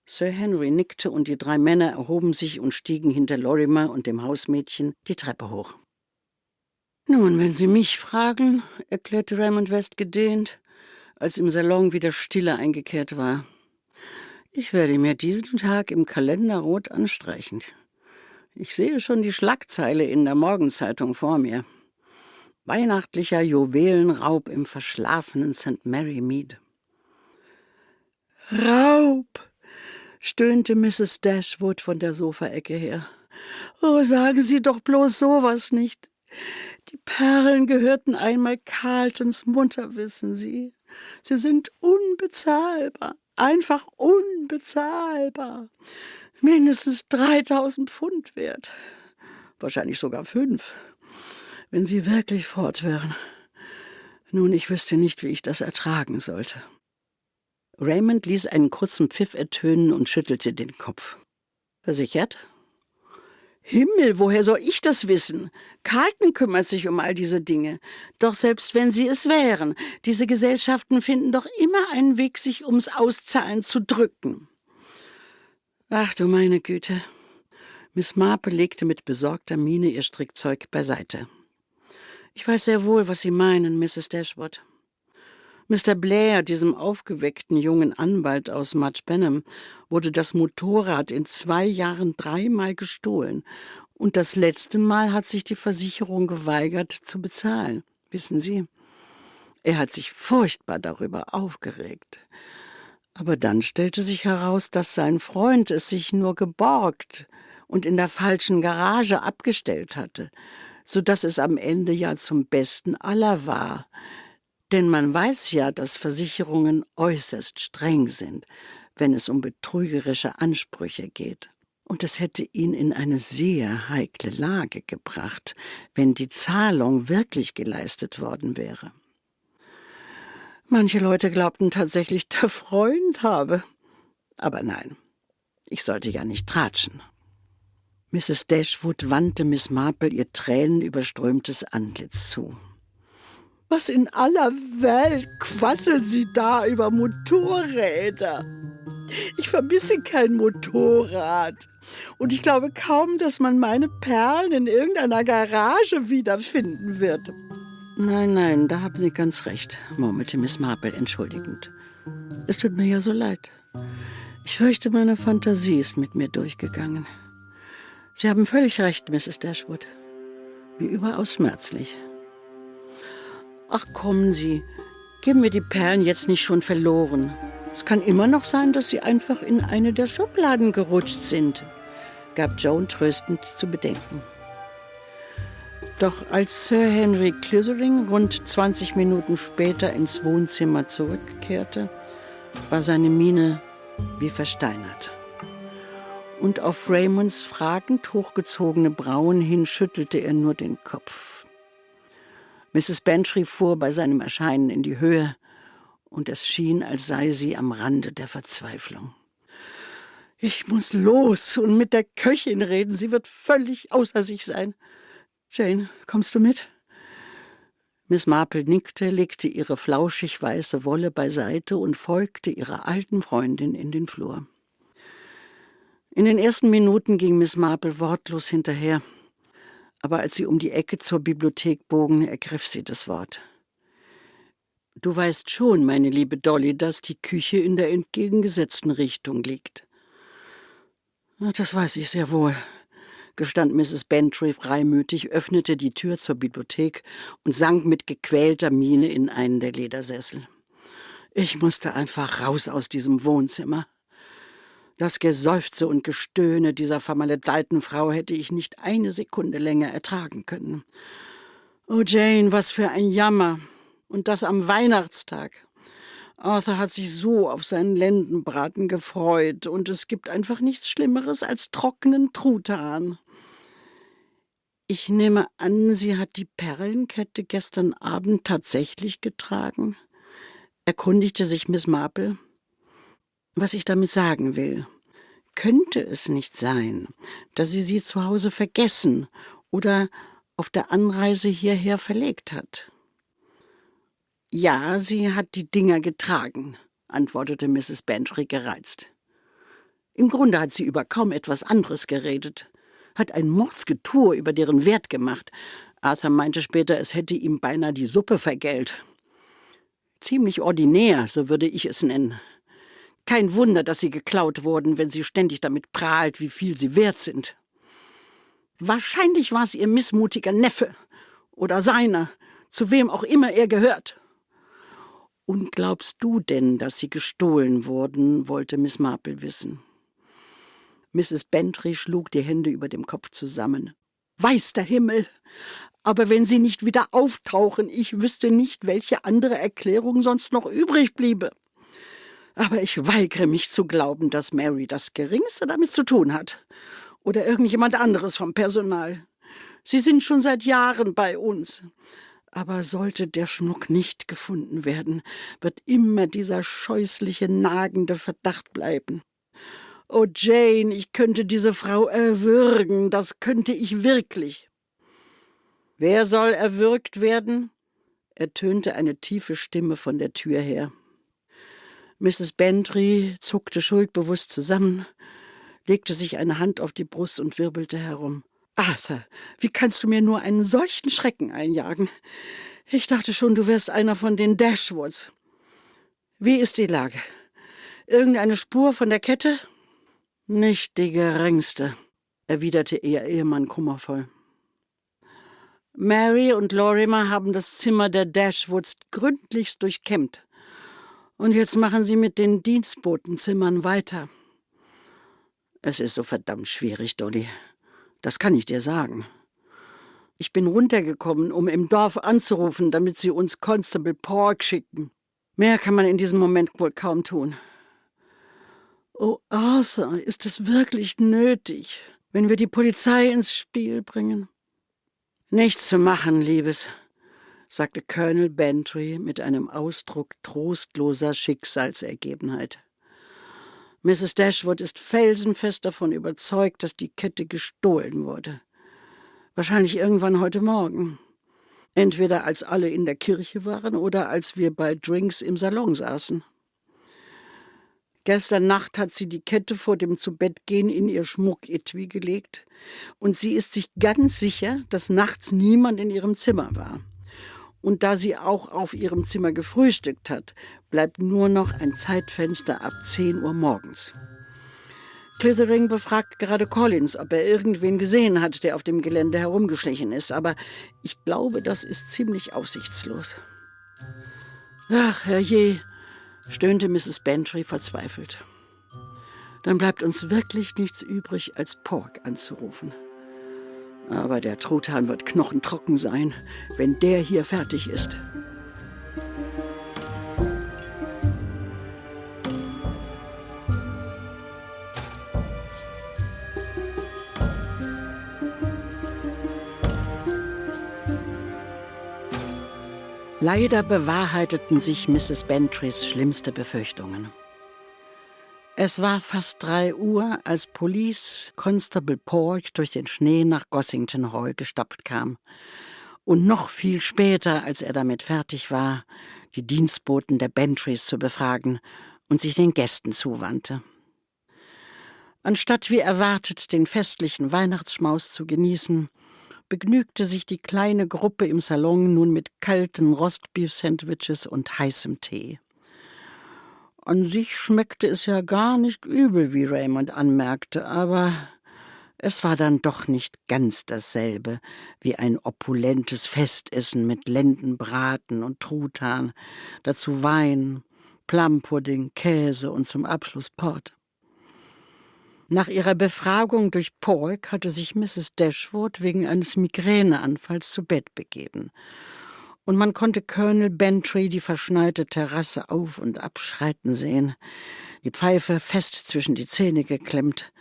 Sir Henry nickte und die 3 Männer erhoben sich und stiegen hinter Lorimer und dem Hausmädchen die Treppe hoch. »Nun, wenn Sie mich fragen«, erklärte Raymond West gedehnt, als im Salon wieder Stille eingekehrt war, »ich werde mir diesen Tag im Kalender rot anstreichen. Ich sehe schon die Schlagzeile in der Morgenzeitung vor mir. Weihnachtlicher Juwelenraub im verschlafenen St. Mary Mead.« »Raub«, stöhnte Mrs. Dashwood von der Sofaecke her. »Oh, sagen Sie doch bloß sowas nicht. Die Perlen gehörten einmal Carltons Mutter, wissen Sie. Sie sind unbezahlbar, einfach unbezahlbar. Mindestens 3.000 Pfund wert. Wahrscheinlich sogar 5, wenn sie wirklich fort wären. Nun, ich wüsste nicht, wie ich das ertragen sollte.« Raymond ließ einen kurzen Pfiff ertönen und schüttelte den Kopf. »Versichert?« »Himmel, woher soll ich das wissen? Carlton kümmert sich um all diese Dinge. Doch selbst wenn sie es wären, diese Gesellschaften finden doch immer einen Weg, sich ums Auszahlen zu drücken.« »Ach du meine Güte, Miss Marple legte mit besorgter Miene ihr Strickzeug beiseite. »Ich weiß sehr wohl, was Sie meinen, Mrs. Dashwood. Mr. Blair, diesem aufgeweckten jungen Anwalt aus Mudge Benham, wurde das Motorrad in 2 Jahren 3-mal gestohlen. Und das letzte Mal hat sich die Versicherung geweigert zu bezahlen. Wissen Sie, er hat sich furchtbar darüber aufgeregt. Aber dann stellte sich heraus, dass sein Freund es sich nur geborgt und in der falschen Garage abgestellt hatte, so dass es am Ende ja zum Besten aller war. Denn man weiß ja, dass Versicherungen äußerst streng sind, wenn es um betrügerische Ansprüche geht. Und es hätte ihn in eine sehr heikle Lage gebracht, wenn die Zahlung wirklich geleistet worden wäre. Manche Leute glaubten tatsächlich, der Freund habe. Aber nein, ich sollte ja nicht tratschen. Mrs. Dashwood wandte Miss Marple ihr tränenüberströmtes Antlitz zu. »Was in aller Welt quasseln Sie da über Motorräder? Ich vermisse kein Motorrad. Und ich glaube kaum, dass man meine Perlen in irgendeiner Garage wiederfinden wird.« »Nein, da haben Sie ganz recht«, murmelte Miss Marple entschuldigend. »Es tut mir ja so leid. Ich fürchte, meine Fantasie ist mit mir durchgegangen. Sie haben völlig recht, Mrs. Dashwood. Wie überaus schmerzlich. Ach, kommen Sie, geben wir die Perlen jetzt nicht schon verloren. Es kann immer noch sein, dass sie einfach in eine der Schubladen gerutscht sind«, gab Joan tröstend zu bedenken. Doch als Sir Henry Clissoring rund 20 Minuten später ins Wohnzimmer zurückkehrte, war seine Miene wie versteinert. Und auf Raymonds fragend hochgezogene Brauen hin schüttelte er nur den Kopf. Mrs. Bantry fuhr bei seinem Erscheinen in die Höhe, und es schien, als sei sie am Rande der Verzweiflung. »Ich muss los und mit der Köchin reden. Sie wird völlig außer sich sein. Jane, kommst du mit?« Miss Marple nickte, legte ihre flauschig weiße Wolle beiseite und folgte ihrer alten Freundin in den Flur. In den ersten Minuten ging Miss Marple wortlos hinterher, aber als sie um die Ecke zur Bibliothek bogen, ergriff sie das Wort. »Du weißt schon, meine liebe Dolly, dass die Küche in der entgegengesetzten Richtung liegt.« »Das weiß ich sehr wohl«, gestand Mrs. Bantry freimütig, öffnete die Tür zur Bibliothek und sank mit gequälter Miene in einen der Ledersessel. »Ich musste einfach raus aus diesem Wohnzimmer. Das Geseufze und Gestöhne dieser vermaledeiten Frau hätte ich nicht eine Sekunde länger ertragen können. Oh Jane, was für ein Jammer! Und das am Weihnachtstag. Arthur hat sich so auf seinen Lendenbraten gefreut, und es gibt einfach nichts Schlimmeres als trockenen Truthahn. Ich nehme an, sie hat die Perlenkette gestern Abend tatsächlich getragen?« erkundigte sich Miss Marple. »Was ich damit sagen will, könnte es nicht sein, dass sie zu Hause vergessen oder auf der Anreise hierher verlegt hat?« »Ja, sie hat die Dinger getragen«, antwortete Mrs. Bantry gereizt. »Im Grunde hat sie über kaum etwas anderes geredet, hat ein Mordsgetue über deren Wert gemacht. Arthur meinte später, es hätte ihm beinahe die Suppe vergällt. Ziemlich ordinär, so würde ich es nennen. Kein Wunder, dass sie geklaut wurden, wenn sie ständig damit prahlt, wie viel sie wert sind. Wahrscheinlich war es ihr missmutiger Neffe oder seiner, zu wem auch immer er gehört.« »Und glaubst du denn, dass sie gestohlen wurden?« wollte Miss Marple wissen. Mrs. Bantry schlug die Hände über dem Kopf zusammen. »Weiß der Himmel! Aber wenn sie nicht wieder auftauchen, ich wüsste nicht, welche andere Erklärung sonst noch übrig bliebe. Aber ich weigere mich zu glauben, dass Mary das Geringste damit zu tun hat. Oder irgendjemand anderes vom Personal. Sie sind schon seit Jahren bei uns. Aber sollte der Schmuck nicht gefunden werden, wird immer dieser scheußliche, nagende Verdacht bleiben. Oh Jane, ich könnte diese Frau erwürgen, das könnte ich wirklich.« »Wer soll erwürgt werden?« ertönte eine tiefe Stimme von der Tür her. Mrs. Bantry zuckte schuldbewusst zusammen. legte sich eine Hand auf die Brust und wirbelte herum. »Arthur, wie kannst du mir nur einen solchen Schrecken einjagen? Ich dachte schon, du wärst einer von den Dashwoods. Wie ist die Lage? Irgendeine Spur von der Kette?« »Nicht die geringste«, erwiderte ihr Ehemann kummervoll. »Mary und Lorimer haben das Zimmer der Dashwoods gründlichst durchkämmt. Und jetzt machen sie mit den Dienstbotenzimmern weiter. Es ist so verdammt schwierig, Dolly. Das kann ich dir sagen. Ich bin runtergekommen, um im Dorf anzurufen, damit sie uns Constable Pork schicken. Mehr kann man in diesem Moment wohl kaum tun. Oh, Arthur, ist es wirklich nötig, wenn wir die Polizei ins Spiel bringen?« »Nichts zu machen, Liebes«, sagte Colonel Bantry mit einem Ausdruck trostloser Schicksalsergebenheit. »Mrs. Dashwood ist felsenfest davon überzeugt, dass die Kette gestohlen wurde. Wahrscheinlich irgendwann heute Morgen. Entweder als alle in der Kirche waren oder als wir bei Drinks im Salon saßen. Gestern Nacht hat sie die Kette vor dem Zubettgehen in ihr Schmucketui gelegt und sie ist sich ganz sicher, dass nachts niemand in ihrem Zimmer war. Und da sie auch auf ihrem Zimmer gefrühstückt hat, bleibt nur noch ein Zeitfenster ab 10 Uhr morgens. Clithering befragt gerade Collins, ob er irgendwen gesehen hat, der auf dem Gelände herumgeschlichen ist, aber ich glaube, das ist ziemlich aussichtslos.« »Ach, herrje«, stöhnte Mrs. Bantry verzweifelt. »Dann bleibt uns wirklich nichts übrig, als Pork anzurufen. Aber der Truthahn wird knochentrocken sein, wenn der hier fertig ist.« Leider bewahrheiteten sich Mrs. Bantrys schlimmste Befürchtungen. Es war fast 3 Uhr, als Police Constable Pork durch den Schnee nach Gossington Hall gestapft kam. Und noch viel später, als er damit fertig war, die Dienstboten der Bantrys zu befragen und sich den Gästen zuwandte. Anstatt wie erwartet den festlichen Weihnachtsschmaus zu genießen, begnügte sich die kleine Gruppe im Salon nun mit kalten Rostbeef-Sandwiches und heißem Tee. An sich schmeckte es ja gar nicht übel, wie Raymond anmerkte, aber es war dann doch nicht ganz dasselbe wie ein opulentes Festessen mit Lendenbraten und Truthahn, dazu Wein, Plumpudding, Käse und zum Abschluss Port. Nach ihrer Befragung durch Pork hatte sich Mrs. Dashwood wegen eines Migräneanfalls zu Bett begeben. Und man konnte Colonel Bantry die verschneite Terrasse auf- und abschreiten sehen, die Pfeife fest zwischen die Zähne geklemmt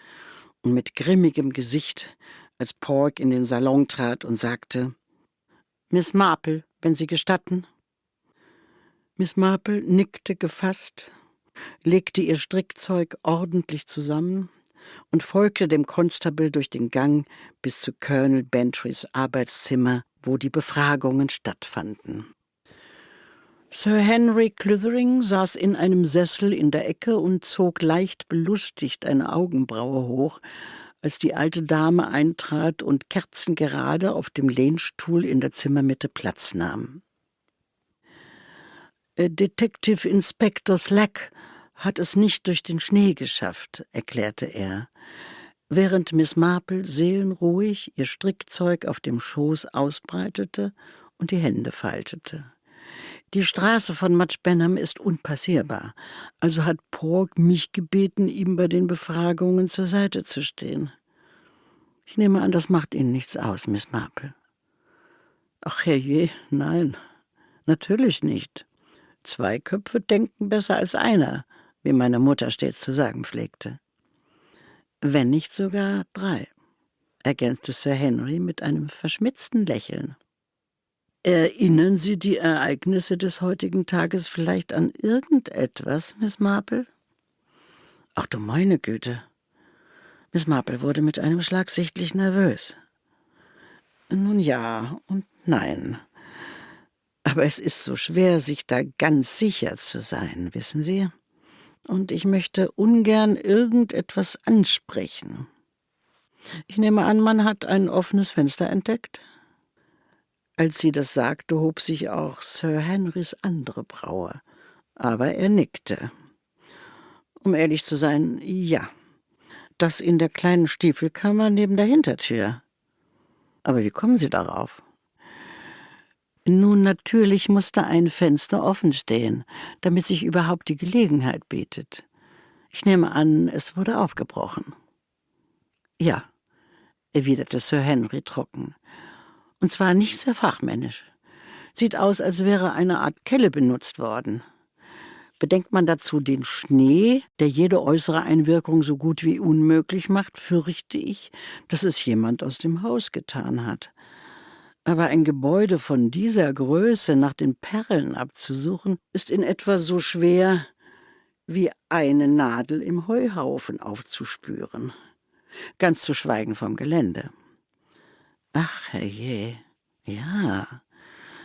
und mit grimmigem Gesicht, als Pork in den Salon trat und sagte: »Miss Marple, wenn Sie gestatten?« Miss Marple nickte gefasst, legte ihr Strickzeug ordentlich zusammen und folgte dem Constable durch den Gang bis zu Colonel Bantrys Arbeitszimmer, wo die Befragungen stattfanden. Sir Henry Clithering saß in einem Sessel in der Ecke und zog leicht belustigt eine Augenbraue hoch, als die alte Dame eintrat und kerzengerade auf dem Lehnstuhl in der Zimmermitte Platz nahm. »Detective Inspector Slack hat es nicht durch den Schnee geschafft«, erklärte er, während Miss Marple seelenruhig ihr Strickzeug auf dem Schoß ausbreitete und die Hände faltete. »Die Straße von Much Benham ist unpassierbar, also hat Pork mich gebeten, ihm bei den Befragungen zur Seite zu stehen. Ich nehme an, das macht Ihnen nichts aus, Miss Marple.« »Ach herrje, nein, natürlich nicht. 2 Köpfe denken besser als einer, wie meine Mutter stets zu sagen pflegte.« »Wenn nicht sogar 3«, ergänzte Sir Henry mit einem verschmitzten Lächeln. »Erinnern Sie die Ereignisse des heutigen Tages vielleicht an irgendetwas, Miss Marple?« »Ach du meine Güte!« Miss Marple wurde mit einem Schlag sichtlich nervös. »Nun ja und nein. Aber es ist so schwer, sich da ganz sicher zu sein, wissen Sie? und ich möchte ungern irgendetwas ansprechen. Ich nehme an, man hat ein offenes Fenster entdeckt?« Als sie das sagte, hob sich auch Sir Henrys andere Braue, aber er nickte. Um ehrlich zu sein, ja, das in der kleinen Stiefelkammer neben der Hintertür. Aber wie kommen Sie darauf? Nun, natürlich musste ein Fenster offen stehen, damit sich überhaupt die Gelegenheit bietet. Ich nehme an, es wurde aufgebrochen. »Ja«, erwiderte Sir Henry trocken. »Und zwar nicht sehr fachmännisch. Sieht aus, als wäre eine Art Kelle benutzt worden. Bedenkt man dazu den Schnee, der jede äußere Einwirkung so gut wie unmöglich macht, fürchte ich, dass es jemand aus dem Haus getan hat. Aber ein Gebäude von dieser Größe nach den Perlen abzusuchen, ist in etwa so schwer wie eine Nadel im Heuhaufen aufzuspüren. Ganz zu schweigen vom Gelände.« »Ach, herrje, ja,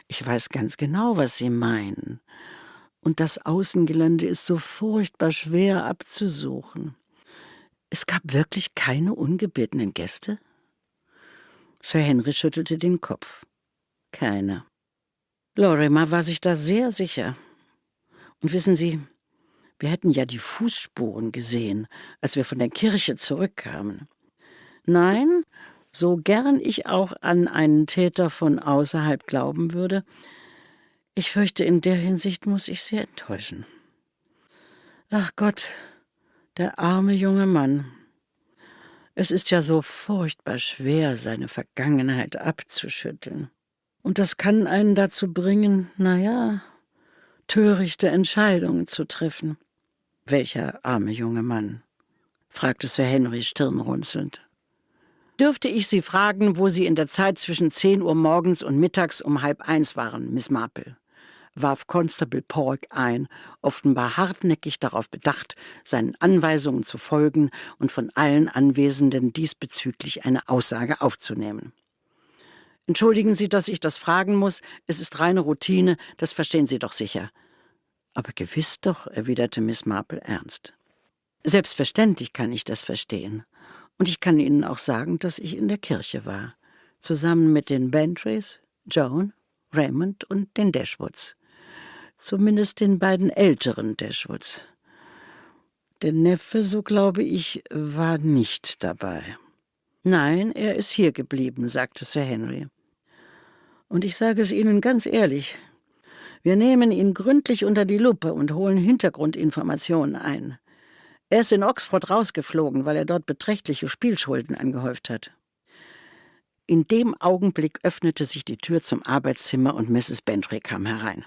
ich weiß ganz genau, was Sie meinen. Und das Außengelände ist so furchtbar schwer abzusuchen. Es gab wirklich keine ungebetenen Gäste?« Sir Henry schüttelte den Kopf. »Keine.« Lorimer war sich da sehr sicher. Und wissen Sie, wir hätten ja die Fußspuren gesehen, als wir von der Kirche zurückkamen. Nein, so gern ich auch an einen Täter von außerhalb glauben würde, ich fürchte, in der Hinsicht muss ich Sie enttäuschen. Ach Gott, der arme junge Mann. Es ist ja so furchtbar schwer, seine Vergangenheit abzuschütteln. Und das kann einen dazu bringen, törichte Entscheidungen zu treffen. »Welcher arme junge Mann?« fragte Sir Henry stirnrunzelnd. »Dürfte ich Sie fragen, wo Sie in der Zeit zwischen 10 Uhr morgens und mittags um 12:30 waren, Miss Marple?« warf Constable Pork ein, offenbar hartnäckig darauf bedacht, seinen Anweisungen zu folgen und von allen Anwesenden diesbezüglich eine Aussage aufzunehmen. »Entschuldigen Sie, dass ich das fragen muss. Es ist reine Routine, das verstehen Sie doch sicher.« »Aber gewiss doch«, erwiderte Miss Marple ernst. »Selbstverständlich kann ich das verstehen. Und ich kann Ihnen auch sagen, dass ich in der Kirche war, zusammen mit den Bantrys, Joan, Raymond und den Dashwoods. Zumindest den beiden älteren Dashwoods. Der Neffe, so glaube ich, war nicht dabei.« »Nein, er ist hier geblieben«, sagte Sir Henry. »Und ich sage es Ihnen ganz ehrlich, wir nehmen ihn gründlich unter die Lupe und holen Hintergrundinformationen ein. Er ist in Oxford rausgeflogen, weil er dort beträchtliche Spielschulden angehäuft hat.« In dem Augenblick öffnete sich die Tür zum Arbeitszimmer und Mrs. Bantry kam herein.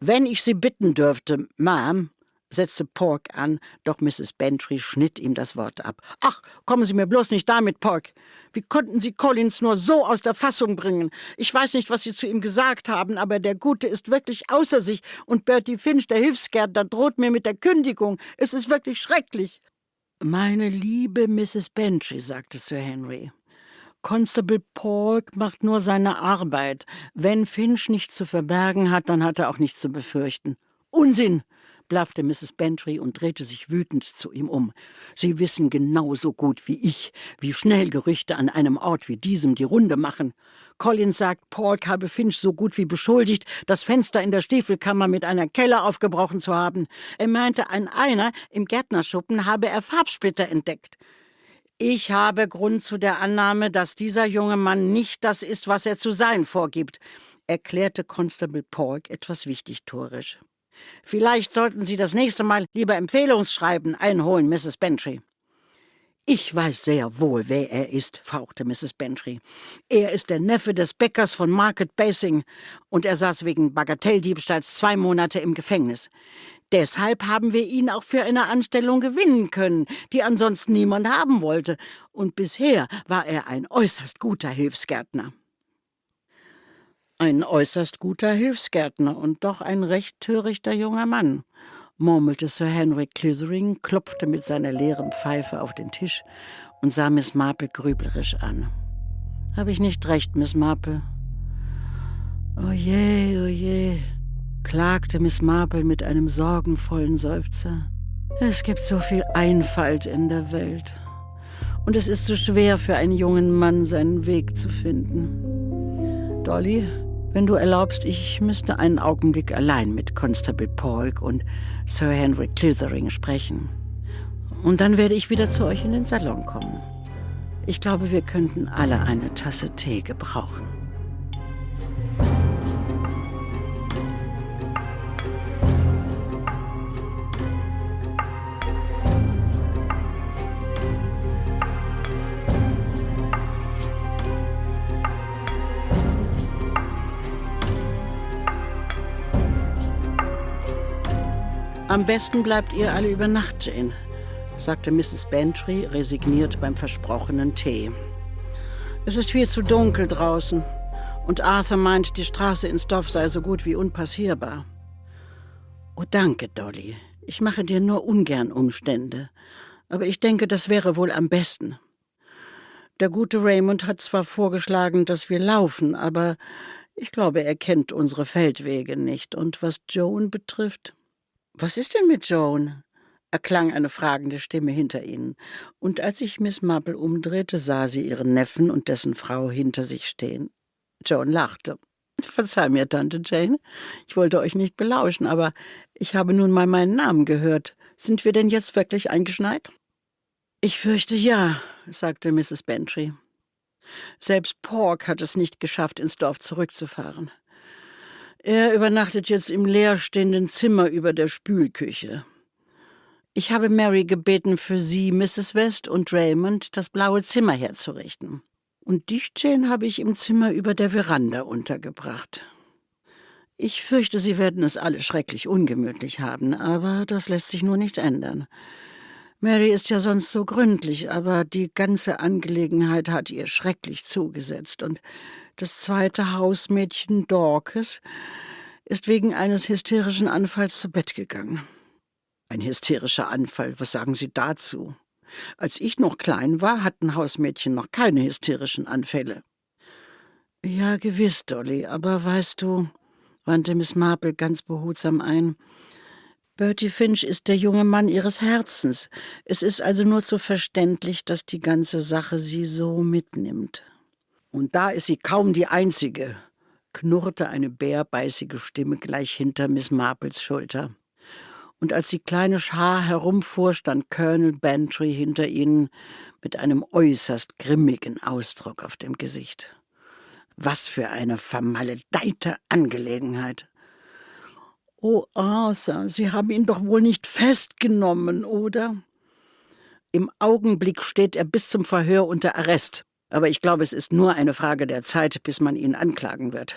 »Wenn ich Sie bitten dürfte, Ma'am«, setzte Pork an, doch Mrs. Bantry schnitt ihm das Wort ab. »Ach, kommen Sie mir bloß nicht damit, Pork. Wie konnten Sie Collins nur so aus der Fassung bringen? Ich weiß nicht, was Sie zu ihm gesagt haben, aber der Gute ist wirklich außer sich und Bertie Finch, der Hilfsgärtner, droht mir mit der Kündigung. Es ist wirklich schrecklich.« »Meine liebe Mrs. Bantry«, sagte Sir Henry, »Constable Pork macht nur seine Arbeit. Wenn Finch nichts zu verbergen hat, dann hat er auch nichts zu befürchten.« »Unsinn«, blaffte Mrs. Bantry und drehte sich wütend zu ihm um. »Sie wissen genauso gut wie ich, wie schnell Gerüchte an einem Ort wie diesem die Runde machen. Collins sagt, Pork habe Finch so gut wie beschuldigt, das Fenster in der Stiefelkammer mit einer Kelle aufgebrochen zu haben. Er meinte, einer im Gärtnerschuppen habe er Farbsplitter entdeckt. Ich habe Grund zu der Annahme, dass dieser junge Mann nicht das ist, was er zu sein vorgibt«, erklärte Constable Pork etwas wichtigtuerisch. »Vielleicht sollten Sie das nächste Mal lieber Empfehlungsschreiben einholen, Mrs. Bantry.« »Ich weiß sehr wohl, wer er ist«, fauchte Mrs. Bantry. »Er ist der Neffe des Bäckers von Market Basing und er saß wegen Bagatelldiebstahls 2 Monate im Gefängnis. Deshalb haben wir ihn auch für eine Anstellung gewinnen können, die ansonsten niemand haben wollte. Und bisher war er ein äußerst guter Hilfsgärtner.« »Ein äußerst guter Hilfsgärtner und doch ein recht törichter junger Mann«, murmelte Sir Henry Clissoring, klopfte mit seiner leeren Pfeife auf den Tisch und sah Miss Marple grüblerisch an. »Habe ich nicht recht, Miss Marple?« »Oje, klagte Miss Marple mit einem sorgenvollen Seufzer. Es gibt so viel Einfalt in der Welt. Und es ist so schwer für einen jungen Mann, seinen Weg zu finden. Dolly, wenn du erlaubst, ich müsste einen Augenblick allein mit Constable Polk und Sir Henry Clithering sprechen. Und dann werde ich wieder zu euch in den Salon kommen. Ich glaube, wir könnten alle eine Tasse Tee gebrauchen. Am besten bleibt ihr alle über Nacht, Jane, sagte Mrs. Bantry resigniert beim versprochenen Tee. Es ist viel zu dunkel draußen und Arthur meint, die Straße ins Dorf sei so gut wie unpassierbar. Oh, danke, Dolly. Ich mache dir nur ungern Umstände, aber ich denke, das wäre wohl am besten. Der gute Raymond hat zwar vorgeschlagen, dass wir laufen, aber ich glaube, er kennt unsere Feldwege nicht. Und was Joan betrifft... »Was ist denn mit Joan?« erklang eine fragende Stimme hinter ihnen. Und als sich Miss Marple umdrehte, sah sie ihren Neffen und dessen Frau hinter sich stehen. Joan lachte. »Verzeih mir, Tante Jane, ich wollte euch nicht belauschen, aber ich habe nun mal meinen Namen gehört. Sind wir denn jetzt wirklich eingeschneit?« »Ich fürchte ja«, sagte Mrs. Bantry. Selbst Pork hat es nicht geschafft, ins Dorf zurückzufahren. Er übernachtet jetzt im leerstehenden Zimmer über der Spülküche. Ich habe Mary gebeten, für Sie, Mrs. West und Raymond, das blaue Zimmer herzurichten. Und dich, Jane, habe ich im Zimmer über der Veranda untergebracht. Ich fürchte, Sie werden es alle schrecklich ungemütlich haben, aber das lässt sich nur nicht ändern. Mary ist ja sonst so gründlich, aber die ganze Angelegenheit hat ihr schrecklich zugesetzt und das zweite Hausmädchen Dorcas ist wegen eines hysterischen Anfalls zu Bett gegangen. Ein hysterischer Anfall, was sagen Sie dazu? Als ich noch klein war, hatten Hausmädchen noch keine hysterischen Anfälle. Ja, gewiss, Dolly, aber weißt du, wandte Miss Marple ganz behutsam ein, Bertie Finch ist der junge Mann ihres Herzens. Es ist also nur zu verständlich, dass die ganze Sache sie so mitnimmt. Und da ist sie kaum die Einzige, knurrte eine bärbeißige Stimme gleich hinter Miss Marples Schulter. Und als die kleine Schar herumfuhr, stand Colonel Bantry hinter ihnen mit einem äußerst grimmigen Ausdruck auf dem Gesicht. Was für eine vermaledeite Angelegenheit! »Oh, Arthur, Sie haben ihn doch wohl nicht festgenommen, oder?« »Im Augenblick steht er bis zum Verhör unter Arrest. Aber ich glaube, es ist nur eine Frage der Zeit, bis man ihn anklagen wird.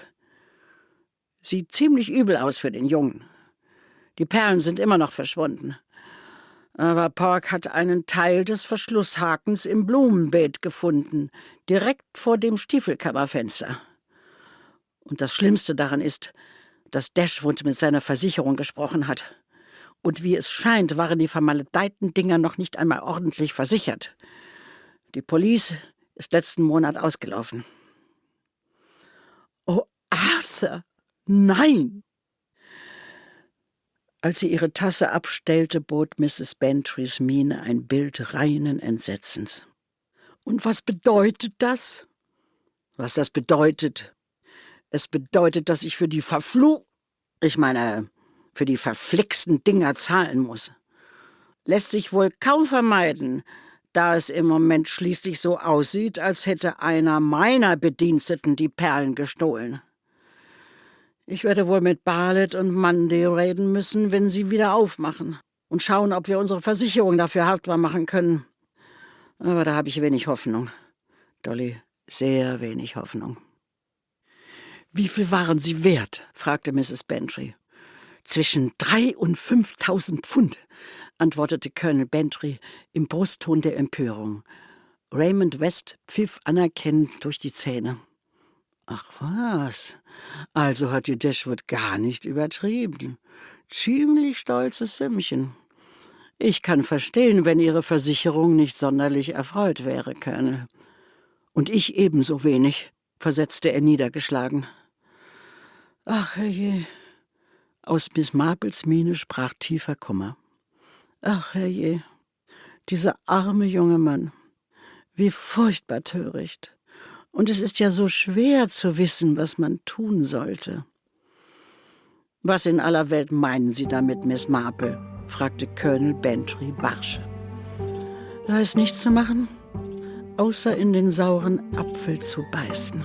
Sieht ziemlich übel aus für den Jungen. Die Perlen sind immer noch verschwunden. Aber Pork hat einen Teil des Verschlusshakens im Blumenbeet gefunden, direkt vor dem Stiefelkammerfenster. Und das Schlimmste daran ist, dass Dashwood mit seiner Versicherung gesprochen hat. Und wie es scheint, waren die vermaledeiten Dinger noch nicht einmal ordentlich versichert. Die Police ist letzten Monat ausgelaufen.« »Oh, Arthur, nein!« Als sie ihre Tasse abstellte, bot Mrs. Bantrys Miene ein Bild reinen Entsetzens. »Und was bedeutet das?« »Was das bedeutet? Es bedeutet, dass ich für die für die verflixten Dinger zahlen muss. Lässt sich wohl kaum vermeiden, da es im Moment schließlich so aussieht, als hätte einer meiner Bediensteten die Perlen gestohlen. Ich werde wohl mit Bartlett und Mundy reden müssen, wenn sie wieder aufmachen, und schauen, ob wir unsere Versicherung dafür haftbar machen können. Aber da habe ich wenig Hoffnung. Dolly, sehr wenig Hoffnung.« »Wie viel waren sie wert?« fragte Mrs. Bantry. »Zwischen 3.000 und 5.000 Pfund«, antwortete Colonel Bantry im Brustton der Empörung. Raymond West pfiff anerkennend durch die Zähne. »Ach was, also hat die Dashwood gar nicht übertrieben. Ziemlich stolzes Sümmchen. Ich kann verstehen, wenn Ihre Versicherung nicht sonderlich erfreut wäre, Colonel. Und ich ebenso wenig«, versetzte er niedergeschlagen. »Ach, herrje!« Aus Miss Marples Miene sprach tiefer Kummer. Ach, herrje, dieser arme junge Mann. Wie furchtbar töricht. Und es ist ja so schwer zu wissen, was man tun sollte. »Was in aller Welt meinen Sie damit, Miss Marple?« fragte Colonel Bantry barsch. »Da ist nichts zu machen, außer in den sauren Apfel zu beißen.«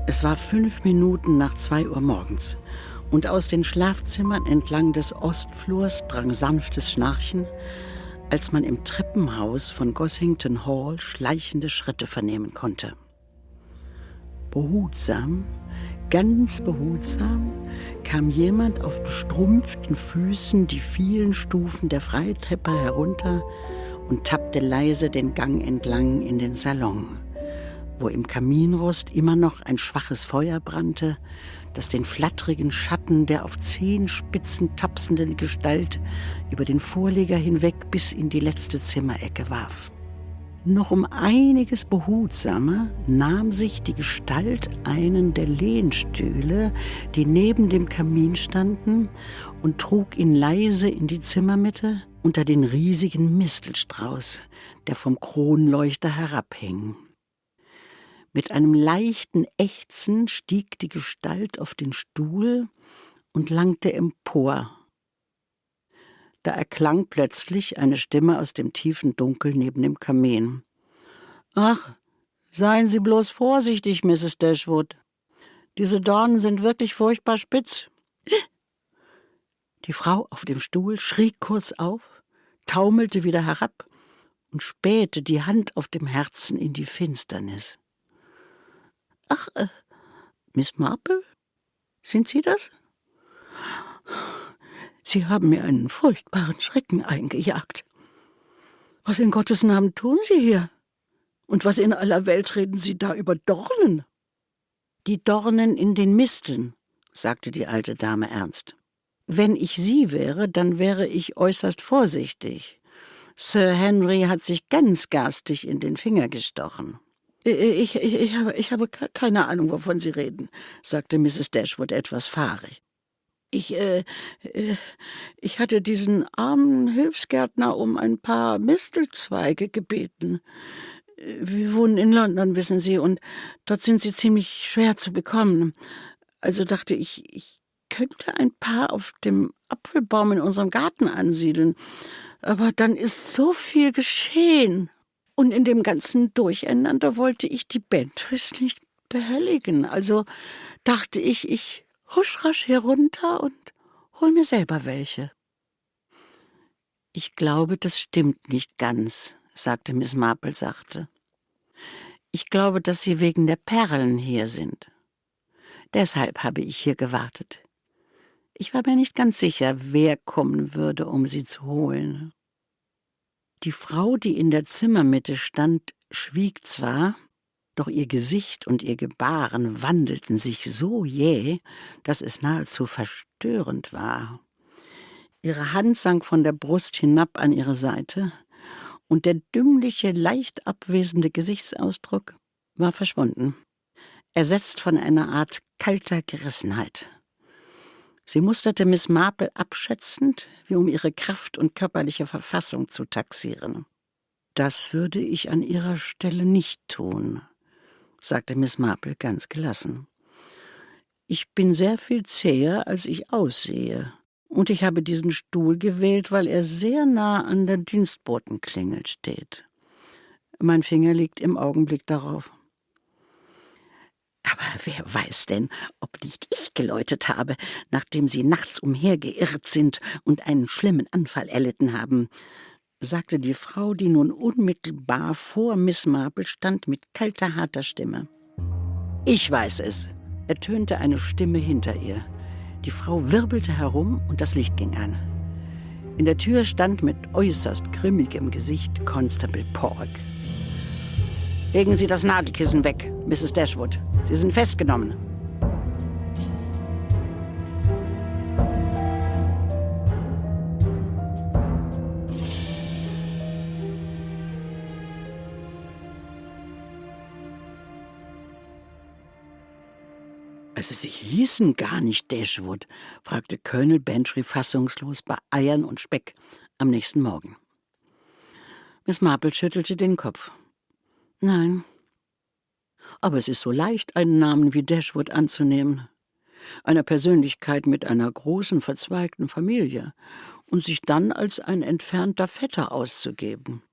Es war 5 Minuten nach 2 Uhr morgens und aus den Schlafzimmern entlang des Ostflurs drang sanftes Schnarchen, als man im Treppenhaus von Gossington Hall schleichende Schritte vernehmen konnte. Behutsam, ganz behutsam, kam jemand auf bestrumpften Füßen die vielen Stufen der Freitreppe herunter und tappte leise den Gang entlang in den Salon, wo im Kaminrost immer noch ein schwaches Feuer brannte, das den flatterigen Schatten der auf Zehenspitzen tapsenden Gestalt über den Vorleger hinweg bis in die letzte Zimmerecke warf. Noch um einiges behutsamer nahm sich die Gestalt einen der Lehnstühle, die neben dem Kamin standen, und trug ihn leise in die Zimmermitte unter den riesigen Mistelstrauß, der vom Kronleuchter herabhing. Mit einem leichten Ächzen stieg die Gestalt auf den Stuhl und langte empor. Da erklang plötzlich eine Stimme aus dem tiefen Dunkel neben dem Kamin. »Ach, seien Sie bloß vorsichtig, Mrs. Dashwood. Diese Dornen sind wirklich furchtbar spitz.« Die Frau auf dem Stuhl schrie kurz auf, taumelte wieder herab und spähte die Hand auf dem Herzen in die Finsternis. »Ach, Miss Marple? Sind Sie das? Sie haben mir einen furchtbaren Schrecken eingejagt. Was in Gottes Namen tun Sie hier? Und was in aller Welt reden Sie da über Dornen?« »Die Dornen in den Misteln«, sagte die alte Dame ernst. »Wenn ich Sie wäre, dann wäre ich äußerst vorsichtig. Sir Henry hat sich ganz garstig in den Finger gestochen.« Ich habe keine Ahnung, wovon Sie reden«, sagte Mrs. Dashwood etwas fahrig. Ich hatte diesen armen Hilfsgärtner um ein paar Mistelzweige gebeten. Wir wohnen in London, wissen Sie, und dort sind sie ziemlich schwer zu bekommen. Also dachte ich könnte ein paar auf dem Apfelbaum in unserem Garten ansiedeln. Aber dann ist so viel geschehen. Und in dem ganzen Durcheinander wollte ich die Bantrys nicht behelligen. Also dachte ich husch rasch herunter und hol mir selber welche. »Ich glaube, das stimmt nicht ganz«, sagte Miss Marple sachte. »Ich glaube, dass Sie wegen der Perlen hier sind. Deshalb habe ich hier gewartet. Ich war mir nicht ganz sicher, wer kommen würde, um sie zu holen.« Die Frau, die in der Zimmermitte stand, schwieg zwar, doch ihr Gesicht und ihr Gebaren wandelten sich so jäh, dass es nahezu verstörend war. Ihre Hand sank von der Brust hinab an ihre Seite, und der dümmliche, leicht abwesende Gesichtsausdruck war verschwunden, ersetzt von einer Art kalter Gerissenheit. Sie musterte Miss Marple abschätzend, wie um ihre Kraft und körperliche Verfassung zu taxieren. »Das würde ich an Ihrer Stelle nicht tun«, sagte Miss Marple ganz gelassen. »Ich bin sehr viel zäher, als ich aussehe, und ich habe diesen Stuhl gewählt, weil er sehr nah an der Dienstbotenklingel steht. Mein Finger liegt im Augenblick darauf.« »Aber wer weiß denn, ob nicht ich geläutet habe, nachdem Sie nachts umhergeirrt sind und einen schlimmen Anfall erlitten haben«, sagte die Frau, die nun unmittelbar vor Miss Marple stand, mit kalter, harter Stimme. »Ich weiß es«, ertönte eine Stimme hinter ihr. Die Frau wirbelte herum und das Licht ging an. In der Tür stand mit äußerst grimmigem Gesicht Constable Pork. Legen Sie das Nadelkissen weg, Mrs. Dashwood. Sie sind festgenommen. Also Sie hießen gar nicht Dashwood, fragte Colonel Bantry fassungslos bei Eiern und Speck am nächsten Morgen. Miss Marple schüttelte den Kopf. Nein. Aber es ist so leicht, einen Namen wie Dashwood anzunehmen. Einer Persönlichkeit mit einer großen, verzweigten Familie und sich dann als ein entfernter Vetter auszugeben.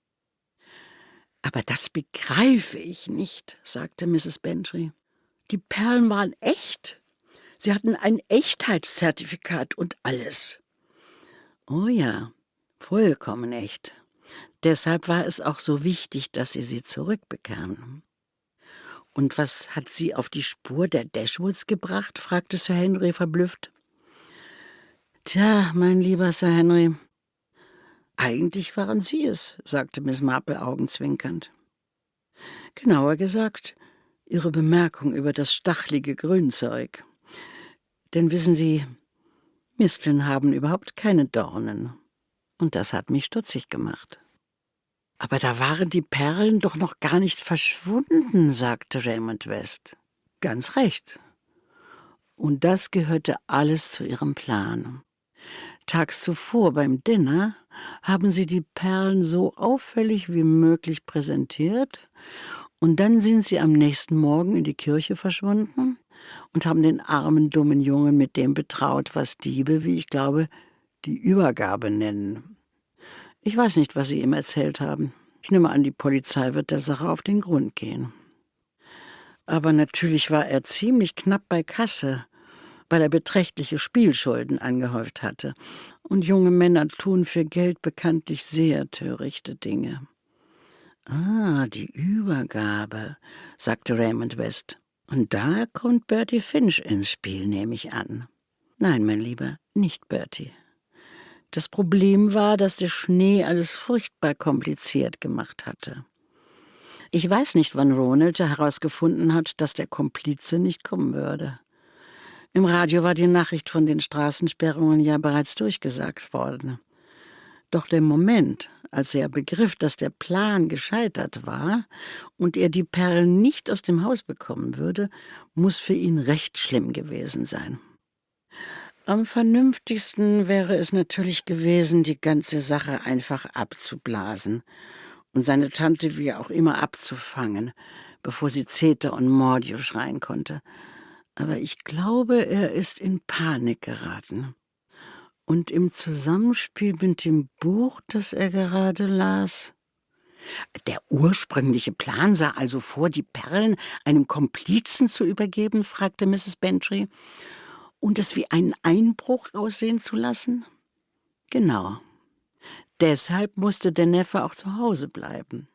Aber das begreife ich nicht, sagte Mrs. Bantry. Die Perlen waren echt. Sie hatten ein Echtheitszertifikat und alles. Oh ja, vollkommen echt. Deshalb war es auch so wichtig, dass sie zurückbekamen. Und was hat sie auf die Spur der Dashwoods gebracht? Fragte Sir Henry verblüfft. Tja, mein lieber Sir Henry, eigentlich waren Sie es, sagte Miss Marple augenzwinkernd. Genauer gesagt, Ihre Bemerkung über das stachlige Grünzeug. Denn wissen Sie, Misteln haben überhaupt keine Dornen. Und das hat mich stutzig gemacht. Aber da waren die Perlen doch noch gar nicht verschwunden, sagte Raymond West. Ganz recht. Und das gehörte alles zu Ihrem Plan. Tags zuvor beim Dinner haben Sie die Perlen so auffällig wie möglich präsentiert, und dann sind Sie am nächsten Morgen in die Kirche verschwunden und haben den armen, dummen Jungen mit dem betraut, was Diebe, wie ich glaube, die Übergabe nennen. Ich weiß nicht, was Sie ihm erzählt haben. Ich nehme an, die Polizei wird der Sache auf den Grund gehen. Aber natürlich war er ziemlich knapp bei Kasse, weil er beträchtliche Spielschulden angehäuft hatte. Und junge Männer tun für Geld bekanntlich sehr törichte Dinge. Ah, die Übergabe, sagte Raymond West. Und da kommt Bertie Finch ins Spiel, nehme ich an. Nein, mein Lieber, nicht Bertie. Das Problem war, dass der Schnee alles furchtbar kompliziert gemacht hatte. Ich weiß nicht, wann Ronald herausgefunden hat, dass der Komplize nicht kommen würde. Im Radio war die Nachricht von den Straßensperrungen ja bereits durchgesagt worden. Doch der Moment, als er begriff, dass der Plan gescheitert war und er die Perlen nicht aus dem Haus bekommen würde, muss für ihn recht schlimm gewesen sein. Am vernünftigsten wäre es natürlich gewesen, die ganze Sache einfach abzublasen und seine Tante wie auch immer abzufangen, bevor sie Zeta und Mordio schreien konnte. Aber ich glaube, er ist in Panik geraten. Und im Zusammenspiel mit dem Buch, das er gerade las. Der ursprüngliche Plan sah also vor, die Perlen einem Komplizen zu übergeben, fragte Mrs. Bantry, und es wie einen Einbruch aussehen zu lassen? Genau. Deshalb musste der Neffe auch zu Hause bleiben.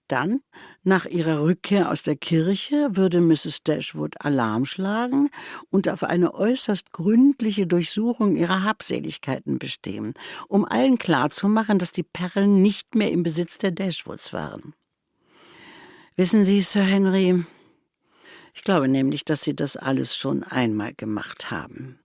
Dann, nach ihrer Rückkehr aus der Kirche, würde Mrs. Dashwood Alarm schlagen und auf eine äußerst gründliche Durchsuchung ihrer Habseligkeiten bestehen, um allen klarzumachen, dass die Perlen nicht mehr im Besitz der Dashwoods waren. Wissen Sie, Sir Henry, ich glaube nämlich, dass Sie das alles schon einmal gemacht haben.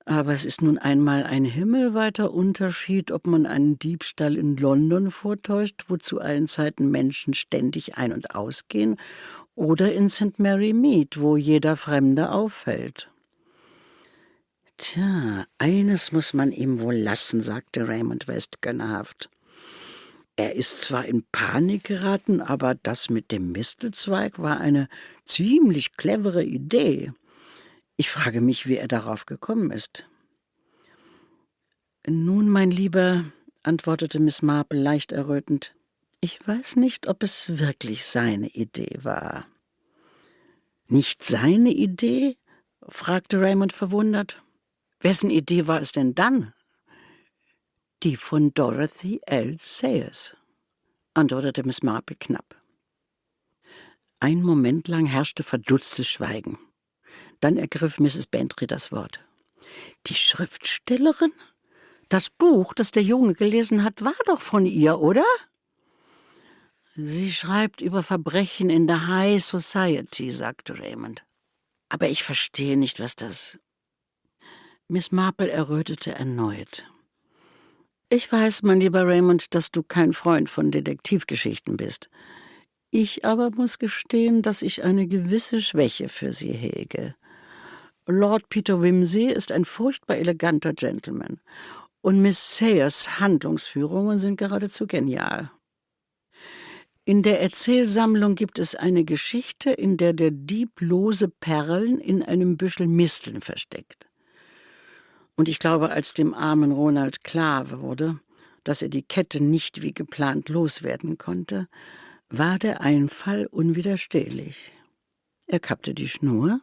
Aber es ist nun einmal ein himmelweiter Unterschied, ob man einen Diebstahl in London vortäuscht, wo zu allen Zeiten Menschen ständig ein- und ausgehen, oder in St. Mary Mead, wo jeder Fremde auffällt. Tja, eines muss man ihm wohl lassen, sagte Raymond West gönnerhaft. Er ist zwar in Panik geraten, aber das mit dem Mistelzweig war eine ziemlich clevere Idee. Ich frage mich, wie er darauf gekommen ist. Nun, mein Lieber, antwortete Miss Marple leicht errötend, ich weiß nicht, ob es wirklich seine Idee war. Nicht seine Idee? Fragte Raymond verwundert. Wessen Idee war es denn dann? Die von Dorothy L. Sayers, antwortete Miss Marple knapp. Einen Moment lang herrschte verdutztes Schweigen. Dann ergriff Mrs. Bantry das Wort. Die Schriftstellerin? Das Buch, das der Junge gelesen hat, war doch von ihr, oder? Sie schreibt über Verbrechen in der High Society, sagte Raymond. Aber ich verstehe nicht, was das... Miss Marple errötete erneut. Ich weiß, mein lieber Raymond, dass du kein Freund von Detektivgeschichten bist. Ich aber muss gestehen, dass ich eine gewisse Schwäche für sie hege. Lord Peter Wimsey ist ein furchtbar eleganter Gentleman. Und Miss Sayers Handlungsführungen sind geradezu genial. In der Erzählsammlung gibt es eine Geschichte, in der der Dieb lose Perlen in einem Büschel Misteln versteckt. Und ich glaube, als dem armen Ronald klar wurde, dass er die Kette nicht wie geplant loswerden konnte, war der Einfall unwiderstehlich. Er kappte die Schnur,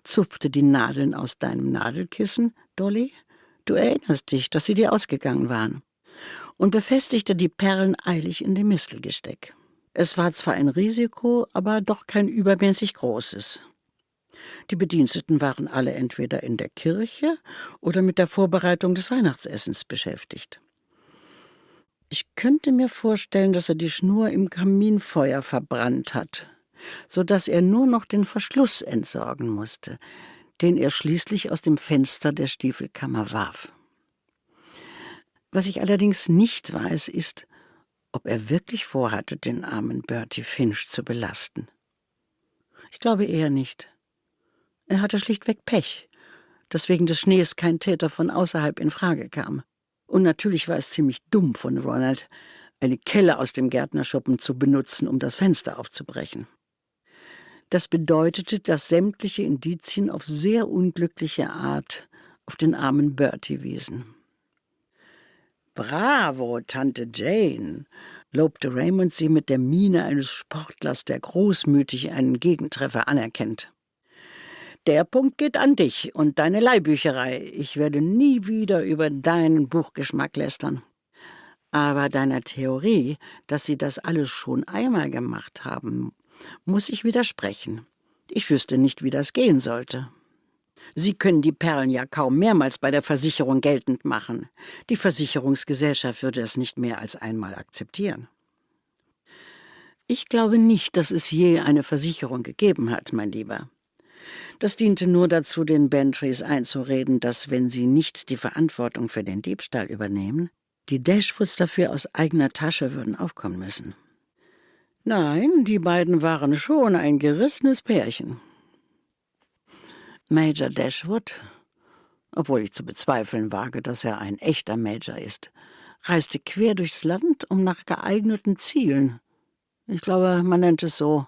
zupfte die Nadeln aus deinem Nadelkissen, Dolly, du erinnerst dich, dass sie dir ausgegangen waren, und befestigte die Perlen eilig in dem Mistelgesteck. Es war zwar ein Risiko, aber doch kein übermäßig großes. Die Bediensteten waren alle entweder in der Kirche oder mit der Vorbereitung des Weihnachtsessens beschäftigt. Ich könnte mir vorstellen, dass er die Schnur im Kaminfeuer verbrannt hat, so dass er nur noch den Verschluss entsorgen musste, den er schließlich aus dem Fenster der Stiefelkammer warf. Was ich allerdings nicht weiß, ist, ob er wirklich vorhatte, den armen Bertie Finch zu belasten. Ich glaube eher nicht. Er hatte schlichtweg Pech, dass wegen des Schnees kein Täter von außerhalb in Frage kam. Und natürlich war es ziemlich dumm von Ronald, eine Kelle aus dem Gärtnerschuppen zu benutzen, um das Fenster aufzubrechen. Das bedeutete, dass sämtliche Indizien auf sehr unglückliche Art auf den armen Bertie wiesen. »Bravo, Tante Jane«, lobte Raymond sie mit der Miene eines Sportlers, der großmütig einen Gegentreffer anerkennt. »Der Punkt geht an dich und deine Leihbücherei. Ich werde nie wieder über deinen Buchgeschmack lästern. Aber deiner Theorie, dass sie das alles schon einmal gemacht haben, muss ich widersprechen. Ich wüsste nicht, wie das gehen sollte. Sie können die Perlen ja kaum mehrmals bei der Versicherung geltend machen. Die Versicherungsgesellschaft würde es nicht mehr als einmal akzeptieren.« »Ich glaube nicht, dass es je eine Versicherung gegeben hat, mein Lieber. Das diente nur dazu, den Bantrys einzureden, dass, wenn sie nicht die Verantwortung für den Diebstahl übernehmen, die Dashwoods dafür aus eigener Tasche würden aufkommen müssen. Nein, die beiden waren schon ein gerissenes Pärchen. Major Dashwood, obwohl ich zu bezweifeln wage, dass er ein echter Major ist, reiste quer durchs Land, um nach geeigneten Zielen, ich glaube, man nennt es so,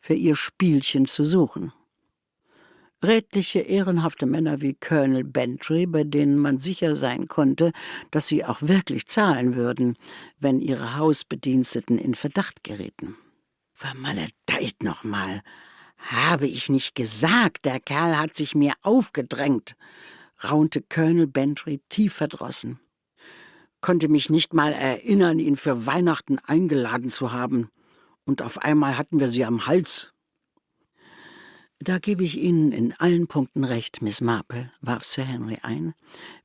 für ihr Spielchen zu suchen. Redliche, ehrenhafte Männer wie Colonel Bantry, bei denen man sicher sein konnte, dass sie auch wirklich zahlen würden, wenn ihre Hausbediensteten in Verdacht gerieten. »Vermaledeit nochmal! Habe ich nicht gesagt, der Kerl hat sich mir aufgedrängt«, raunte Colonel Bantry tief verdrossen. »Konnte mich nicht mal erinnern, ihn für Weihnachten eingeladen zu haben. Und auf einmal hatten wir sie am Hals.« »Da gebe ich Ihnen in allen Punkten recht, Miss Marple«, warf Sir Henry ein,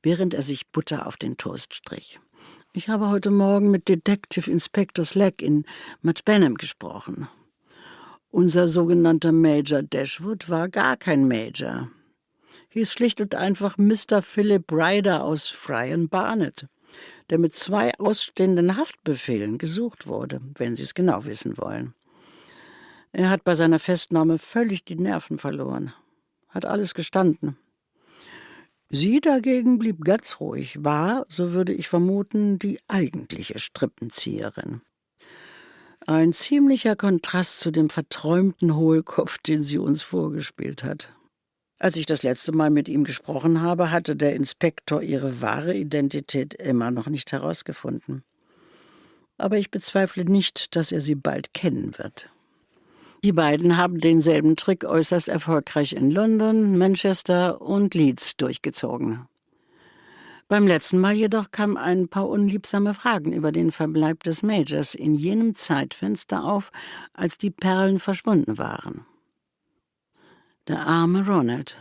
während er sich Butter auf den Toast strich. »Ich habe heute Morgen mit Detective Inspector Slack in Mudbenham gesprochen. Unser sogenannter Major Dashwood war gar kein Major. Hieß schlicht und einfach Mr. Philip Ryder aus Friern Barnet, der mit 2 ausstehenden Haftbefehlen gesucht wurde, wenn Sie es genau wissen wollen. Er hat bei seiner Festnahme völlig die Nerven verloren, hat alles gestanden. Sie dagegen blieb ganz ruhig, war, so würde ich vermuten, die eigentliche Strippenzieherin. Ein ziemlicher Kontrast zu dem verträumten Hohlkopf, den sie uns vorgespielt hat. Als ich das letzte Mal mit ihm gesprochen habe, hatte der Inspektor ihre wahre Identität immer noch nicht herausgefunden. Aber ich bezweifle nicht, dass er sie bald kennen wird. Die beiden haben denselben Trick äußerst erfolgreich in London, Manchester und Leeds durchgezogen. Beim letzten Mal jedoch kamen ein paar unliebsame Fragen über den Verbleib des Majors in jenem Zeitfenster auf, als die Perlen verschwunden waren. Der arme Ronald,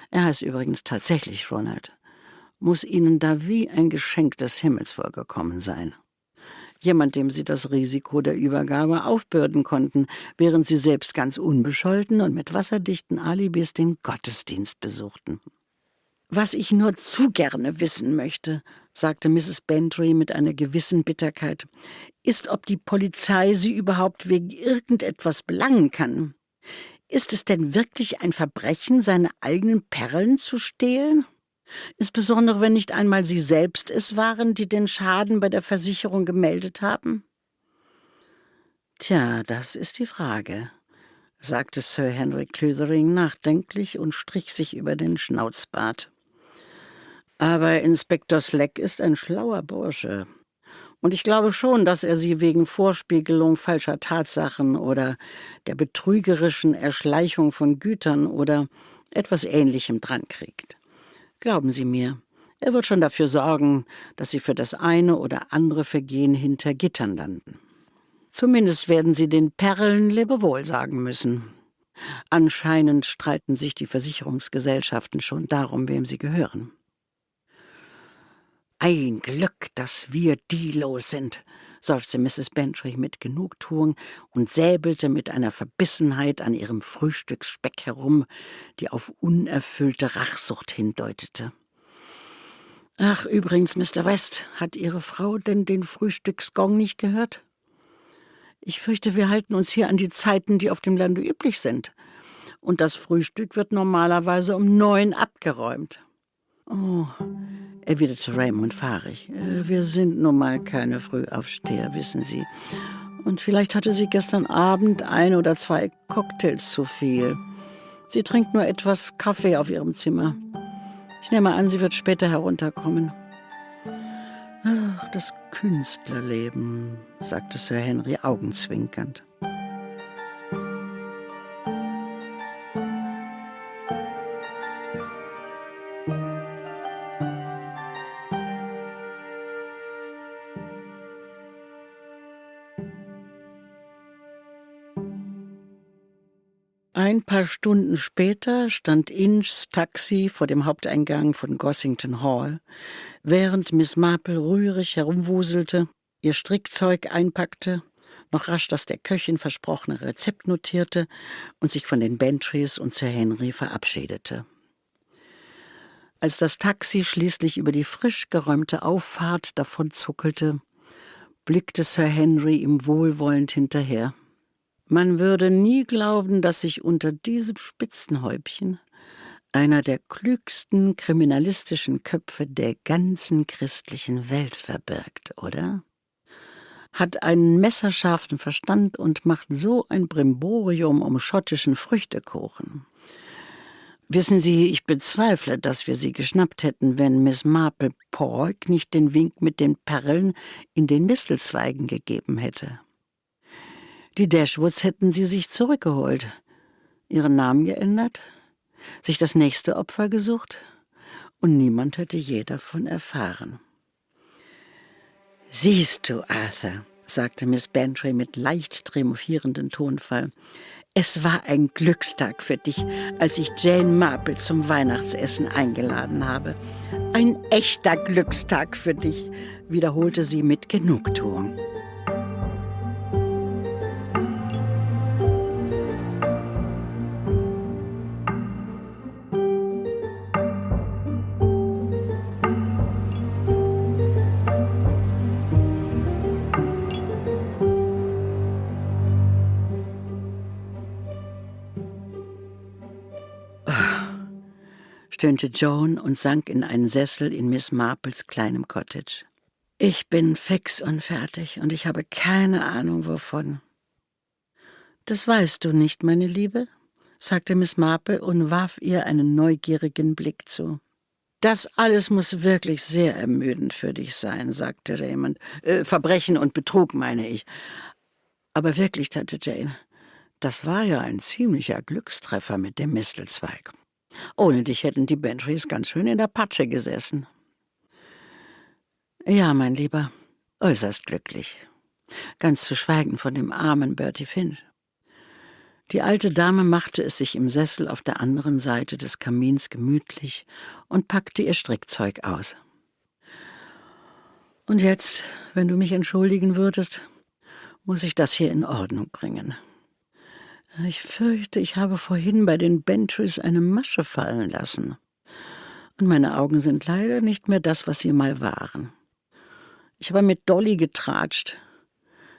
er heißt übrigens tatsächlich Ronald, muss Ihnen da wie ein Geschenk des Himmels vorgekommen sein. Jemand, dem sie das Risiko der Übergabe aufbürden konnten, während sie selbst ganz unbescholten und mit wasserdichten Alibis den Gottesdienst besuchten. »Was ich nur zu gerne wissen möchte«, sagte Mrs. Bantry mit einer gewissen Bitterkeit, »ist, ob die Polizei sie überhaupt wegen irgendetwas belangen kann. Ist es denn wirklich ein Verbrechen, seine eigenen Perlen zu stehlen? Insbesondere, wenn nicht einmal Sie selbst es waren, die den Schaden bei der Versicherung gemeldet haben?« »Tja, das ist die Frage«, sagte Sir Henry Clothering nachdenklich und strich sich über den Schnauzbart. »Aber Inspektor Slack ist ein schlauer Bursche. Und ich glaube schon, dass er Sie wegen Vorspiegelung falscher Tatsachen oder der betrügerischen Erschleichung von Gütern oder etwas Ähnlichem drankriegt. Glauben Sie mir, er wird schon dafür sorgen, dass Sie für das eine oder andere Vergehen hinter Gittern landen. Zumindest werden Sie den Perlen Lebewohl sagen müssen. Anscheinend streiten sich die Versicherungsgesellschaften schon darum, wem sie gehören.« »Ein Glück, dass wir die los sind«, seufzte Mrs. Bantry mit Genugtuung und säbelte mit einer Verbissenheit an ihrem Frühstücksspeck herum, die auf unerfüllte Rachsucht hindeutete. »Ach, übrigens, Mr. West, hat Ihre Frau denn den Frühstücksgong nicht gehört? Ich fürchte, wir halten uns hier an die Zeiten, die auf dem Lande üblich sind. Und das Frühstück wird normalerweise um 9 abgeräumt.« »Oh«, erwiderte Raymond fahrig, »wir sind nun mal keine Frühaufsteher, wissen Sie. Und vielleicht hatte sie gestern Abend 1 oder 2 Cocktails zu viel. Sie trinkt nur etwas Kaffee auf ihrem Zimmer. Ich nehme an, sie wird später herunterkommen.« »Ach, das Künstlerleben«, sagte Sir Henry augenzwinkernd. Ein paar Stunden später stand Inchs Taxi vor dem Haupteingang von Gossington Hall, während Miss Marple rührig herumwuselte, ihr Strickzeug einpackte, noch rasch das der Köchin versprochene Rezept notierte und sich von den Bantrys und Sir Henry verabschiedete. Als das Taxi schließlich über die frisch geräumte Auffahrt davonzuckelte, blickte Sir Henry ihm wohlwollend hinterher. Man würde nie glauben, dass sich unter diesem Spitzenhäubchen einer der klügsten kriminalistischen Köpfe der ganzen christlichen Welt verbirgt, oder? Hat einen messerscharfen Verstand und macht so ein Brimborium um schottischen Früchtekuchen. Wissen Sie, ich bezweifle, dass wir sie geschnappt hätten, wenn Miss Marple Pork nicht den Wink mit den Perlen in den Mistelzweigen gegeben hätte. Die Dashwoods hätten sie sich zurückgeholt, ihren Namen geändert, sich das nächste Opfer gesucht und niemand hätte je davon erfahren. »Siehst du, Arthur«, sagte Miss Bantry mit leicht triumphierendem Tonfall, »es war ein Glückstag für dich, als ich Jane Marple zum Weihnachtsessen eingeladen habe. Ein echter Glückstag für dich«, wiederholte sie mit Genugtuung. Stöhnte Joan und sank in einen Sessel in Miss Marples kleinem Cottage. »Ich bin fix und fertig und ich habe keine Ahnung, wovon.« »Das weißt du nicht, meine Liebe?« sagte Miss Marple und warf ihr einen neugierigen Blick zu. »Das alles muss wirklich sehr ermüdend für dich sein«, sagte Raymond. »Verbrechen und Betrug, meine ich.« »Aber wirklich, Tante Jane, das war ja ein ziemlicher Glückstreffer mit dem Mistelzweig. Ohne dich hätten die Bantrys ganz schön in der Patsche gesessen.« »Ja, mein Lieber, äußerst glücklich. Ganz zu schweigen von dem armen Bertie Finch.« Die alte Dame machte es sich im Sessel auf der anderen Seite des Kamins gemütlich und packte ihr Strickzeug aus. Und jetzt, wenn du mich entschuldigen würdest, muss ich das hier in Ordnung bringen. Ich fürchte, ich habe vorhin bei den Bentrys eine Masche fallen lassen. Und meine Augen sind leider nicht mehr das, was sie mal waren. Ich habe mit Dolly getratscht.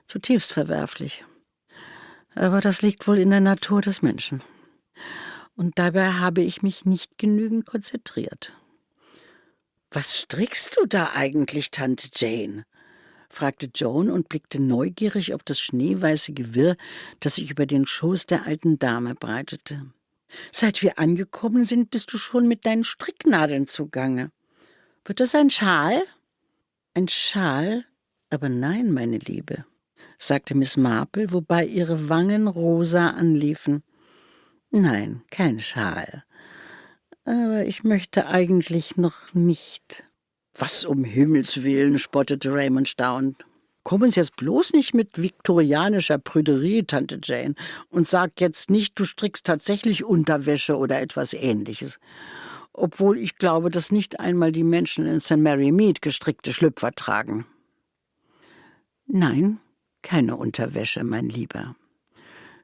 Zutiefst verwerflich. Aber das liegt wohl in der Natur des Menschen. Und dabei habe ich mich nicht genügend konzentriert. »Was strickst du da eigentlich, Tante Jane?« fragte Joan und blickte neugierig auf das schneeweiße Gewirr, das sich über den Schoß der alten Dame breitete. »Seit wir angekommen sind, bist du schon mit deinen Stricknadeln zugange. Wird das ein Schal?« »Ein Schal? Aber nein, meine Liebe«, sagte Miss Marple, wobei ihre Wangen rosa anliefen. »Nein, kein Schal. Aber ich möchte eigentlich noch nicht.« »Was um Himmels Willen«, spottete Raymond staunend. »Kommen Sie jetzt bloß nicht mit viktorianischer Prüderie, Tante Jane, und sag jetzt nicht, du strickst tatsächlich Unterwäsche oder etwas Ähnliches. Obwohl ich glaube, dass nicht einmal die Menschen in St. Mary Mead gestrickte Schlüpfer tragen.« »Nein, keine Unterwäsche, mein Lieber.«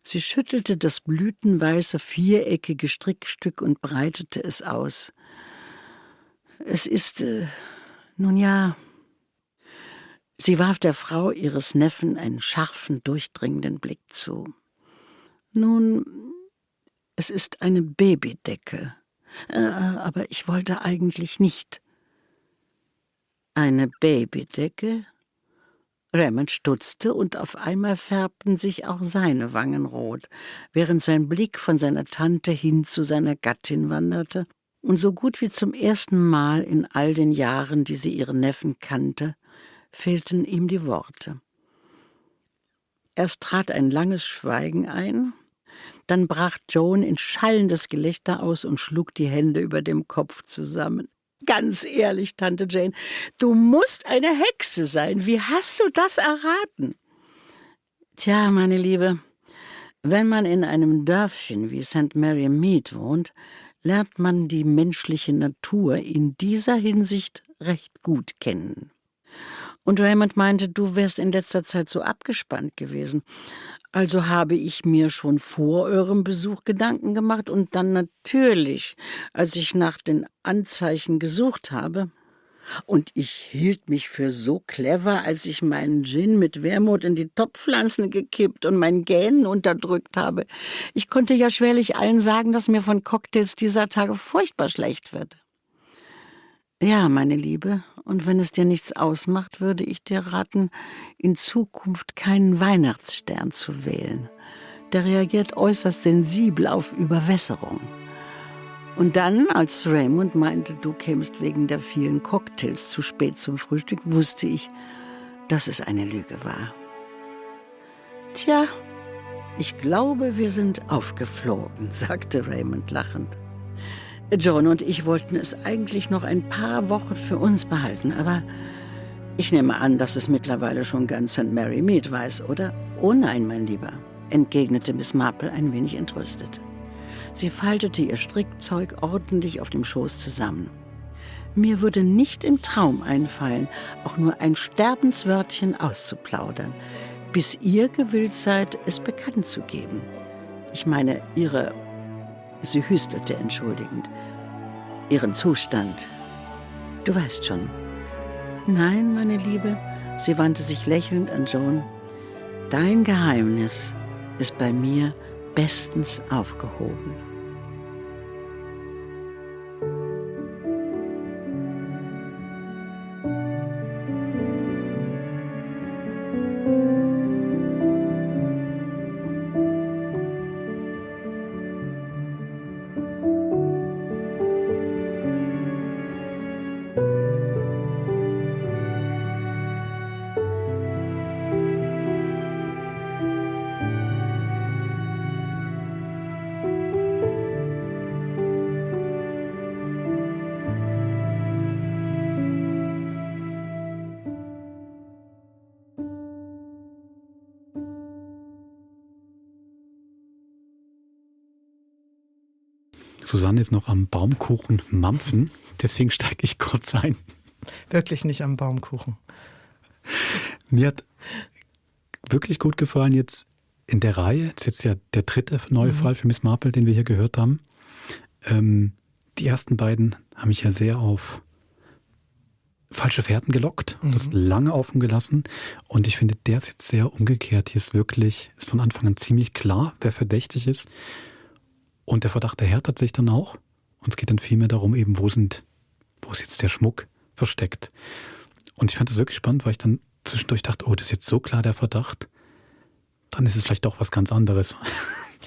Sie schüttelte das blütenweiße, viereckige Strickstück und breitete es aus. »Es ist, nun ja.« Sie warf der Frau ihres Neffen einen scharfen, durchdringenden Blick zu. »Nun, es ist eine Babydecke. Aber ich wollte eigentlich nicht.« »Eine Babydecke?« Raymond stutzte, und auf einmal färbten sich auch seine Wangen rot, während sein Blick von seiner Tante hin zu seiner Gattin wanderte, und so gut wie zum ersten Mal in all den Jahren, die sie ihren Neffen kannte, fehlten ihm die Worte. Erst trat ein langes Schweigen ein, dann brach Joan in schallendes Gelächter aus und schlug die Hände über dem Kopf zusammen. »Ganz ehrlich, Tante Jane, du musst eine Hexe sein. Wie hast du das erraten?« »Tja, meine Liebe, wenn man in einem Dörfchen wie St. Mary Mead wohnt, lernt man die menschliche Natur in dieser Hinsicht recht gut kennen. Und Raymond meinte, du wärst in letzter Zeit so abgespannt gewesen. Also habe ich mir schon vor eurem Besuch Gedanken gemacht und dann natürlich, als ich nach den Anzeichen gesucht habe. Und ich hielt mich für so clever, als ich meinen Gin mit Wermut in die Topfpflanzen gekippt und mein Gähnen unterdrückt habe. Ich konnte ja schwerlich allen sagen, dass mir von Cocktails dieser Tage furchtbar schlecht wird. Ja, meine Liebe, und wenn es dir nichts ausmacht, würde ich dir raten, in Zukunft keinen Weihnachtsstern zu wählen. Der reagiert äußerst sensibel auf Überwässerung. Und dann, als Raymond meinte, du kämst wegen der vielen Cocktails zu spät zum Frühstück, wusste ich, dass es eine Lüge war. Tja, ich glaube, wir sind aufgeflogen, sagte Raymond lachend. Joan und ich wollten es eigentlich noch ein paar Wochen für uns behalten, aber ich nehme an, dass es mittlerweile schon ganz St. Mary Mead weiß, oder? »Oh nein, mein Lieber«, entgegnete Miss Marple ein wenig entrüstet. Sie faltete ihr Strickzeug ordentlich auf dem Schoß zusammen. »Mir würde nicht im Traum einfallen, auch nur ein Sterbenswörtchen auszuplaudern, bis ihr gewillt seid, es bekannt zu geben. Ich meine, ihre...« Sie hüstelte entschuldigend. »Ihren Zustand. Du weißt schon.« »Nein, meine Liebe«, sie wandte sich lächelnd an Joan, »dein Geheimnis ist bei mir bestens aufgehoben.« Susanne ist noch am Baumkuchen mampfen, deswegen steige ich kurz ein. Wirklich nicht am Baumkuchen. Mir hat wirklich gut gefallen jetzt in der Reihe, das ist jetzt ja der dritte neue Fall für Miss Marple, den wir hier gehört haben. Die ersten beiden haben mich ja sehr auf falsche Fährten gelockt, das lange offen gelassen. Und ich finde, der ist jetzt sehr umgekehrt. Hier ist von Anfang an ziemlich klar, wer verdächtig ist. Und der Verdacht erhärtet sich dann auch. Und es geht dann vielmehr darum, eben, wo ist jetzt der Schmuck versteckt. Und ich fand das wirklich spannend, weil ich dann zwischendurch dachte, oh, das ist jetzt so klar der Verdacht. Dann ist es vielleicht doch was ganz anderes.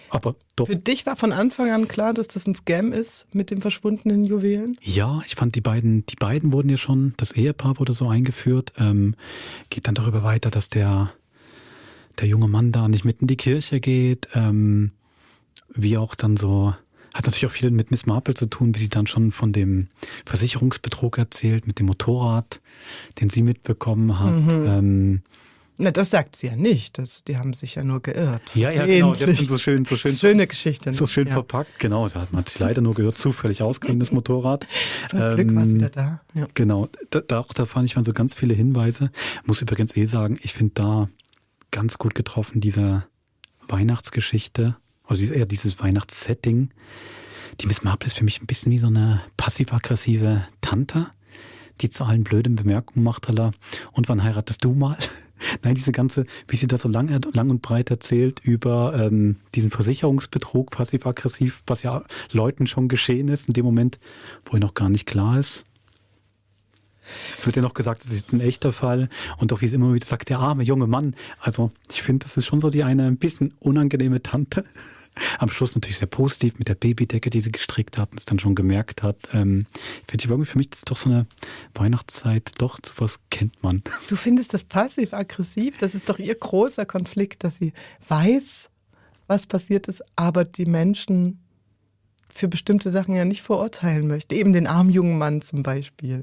Aber doch. Für dich war von Anfang an klar, dass das ein Scam ist mit den verschwundenen Juwelen? Ja, ich fand die beiden wurden ja schon, das Ehepaar wurde so eingeführt. Geht dann darüber weiter, dass der junge Mann da nicht mit in die Kirche geht. Wie auch dann so, hat natürlich auch viel mit Miss Marple zu tun, wie sie dann schon von dem Versicherungsbetrug erzählt, mit dem Motorrad, den sie mitbekommen hat. Na, das sagt sie ja nicht. Die haben sich ja nur geirrt. Ja, genau. Die haben so schön schöne Geschichte. So schön verpackt, genau. Da hat man sich leider nur gehört, zufällig ausgehendes Motorrad. Zum Glück war es wieder da. Ja. Genau. Da fand ich so ganz viele Hinweise. Muss übrigens sagen, ich finde da ganz gut getroffen, diese Weihnachtsgeschichte, also eher dieses Weihnachtssetting. Die Miss Marple ist für mich ein bisschen wie so eine passiv-aggressive Tante, die zu allen blöden Bemerkungen macht, und wann heiratest du mal? Nein, diese ganze, wie sie das so lang und breit erzählt über diesen Versicherungsbetrug, passiv-aggressiv, was ja Leuten schon geschehen ist, in dem Moment, wo er noch gar nicht klar ist. Es wird ja noch gesagt, das ist jetzt ein echter Fall. Und auch wie es immer wieder sagt, der arme junge Mann. Also ich finde, das ist schon so die eine ein bisschen unangenehme Tante. Am Schluss natürlich sehr positiv mit der Babydecke, die sie gestrickt hat und es dann schon gemerkt hat. Finde ich irgendwie für mich, das ist doch so eine Weihnachtszeit, doch, sowas kennt man. Du findest das passiv-aggressiv? Das ist doch ihr großer Konflikt, dass sie weiß, was passiert ist, aber die Menschen für bestimmte Sachen ja nicht verurteilen möchte. Eben den armen jungen Mann zum Beispiel.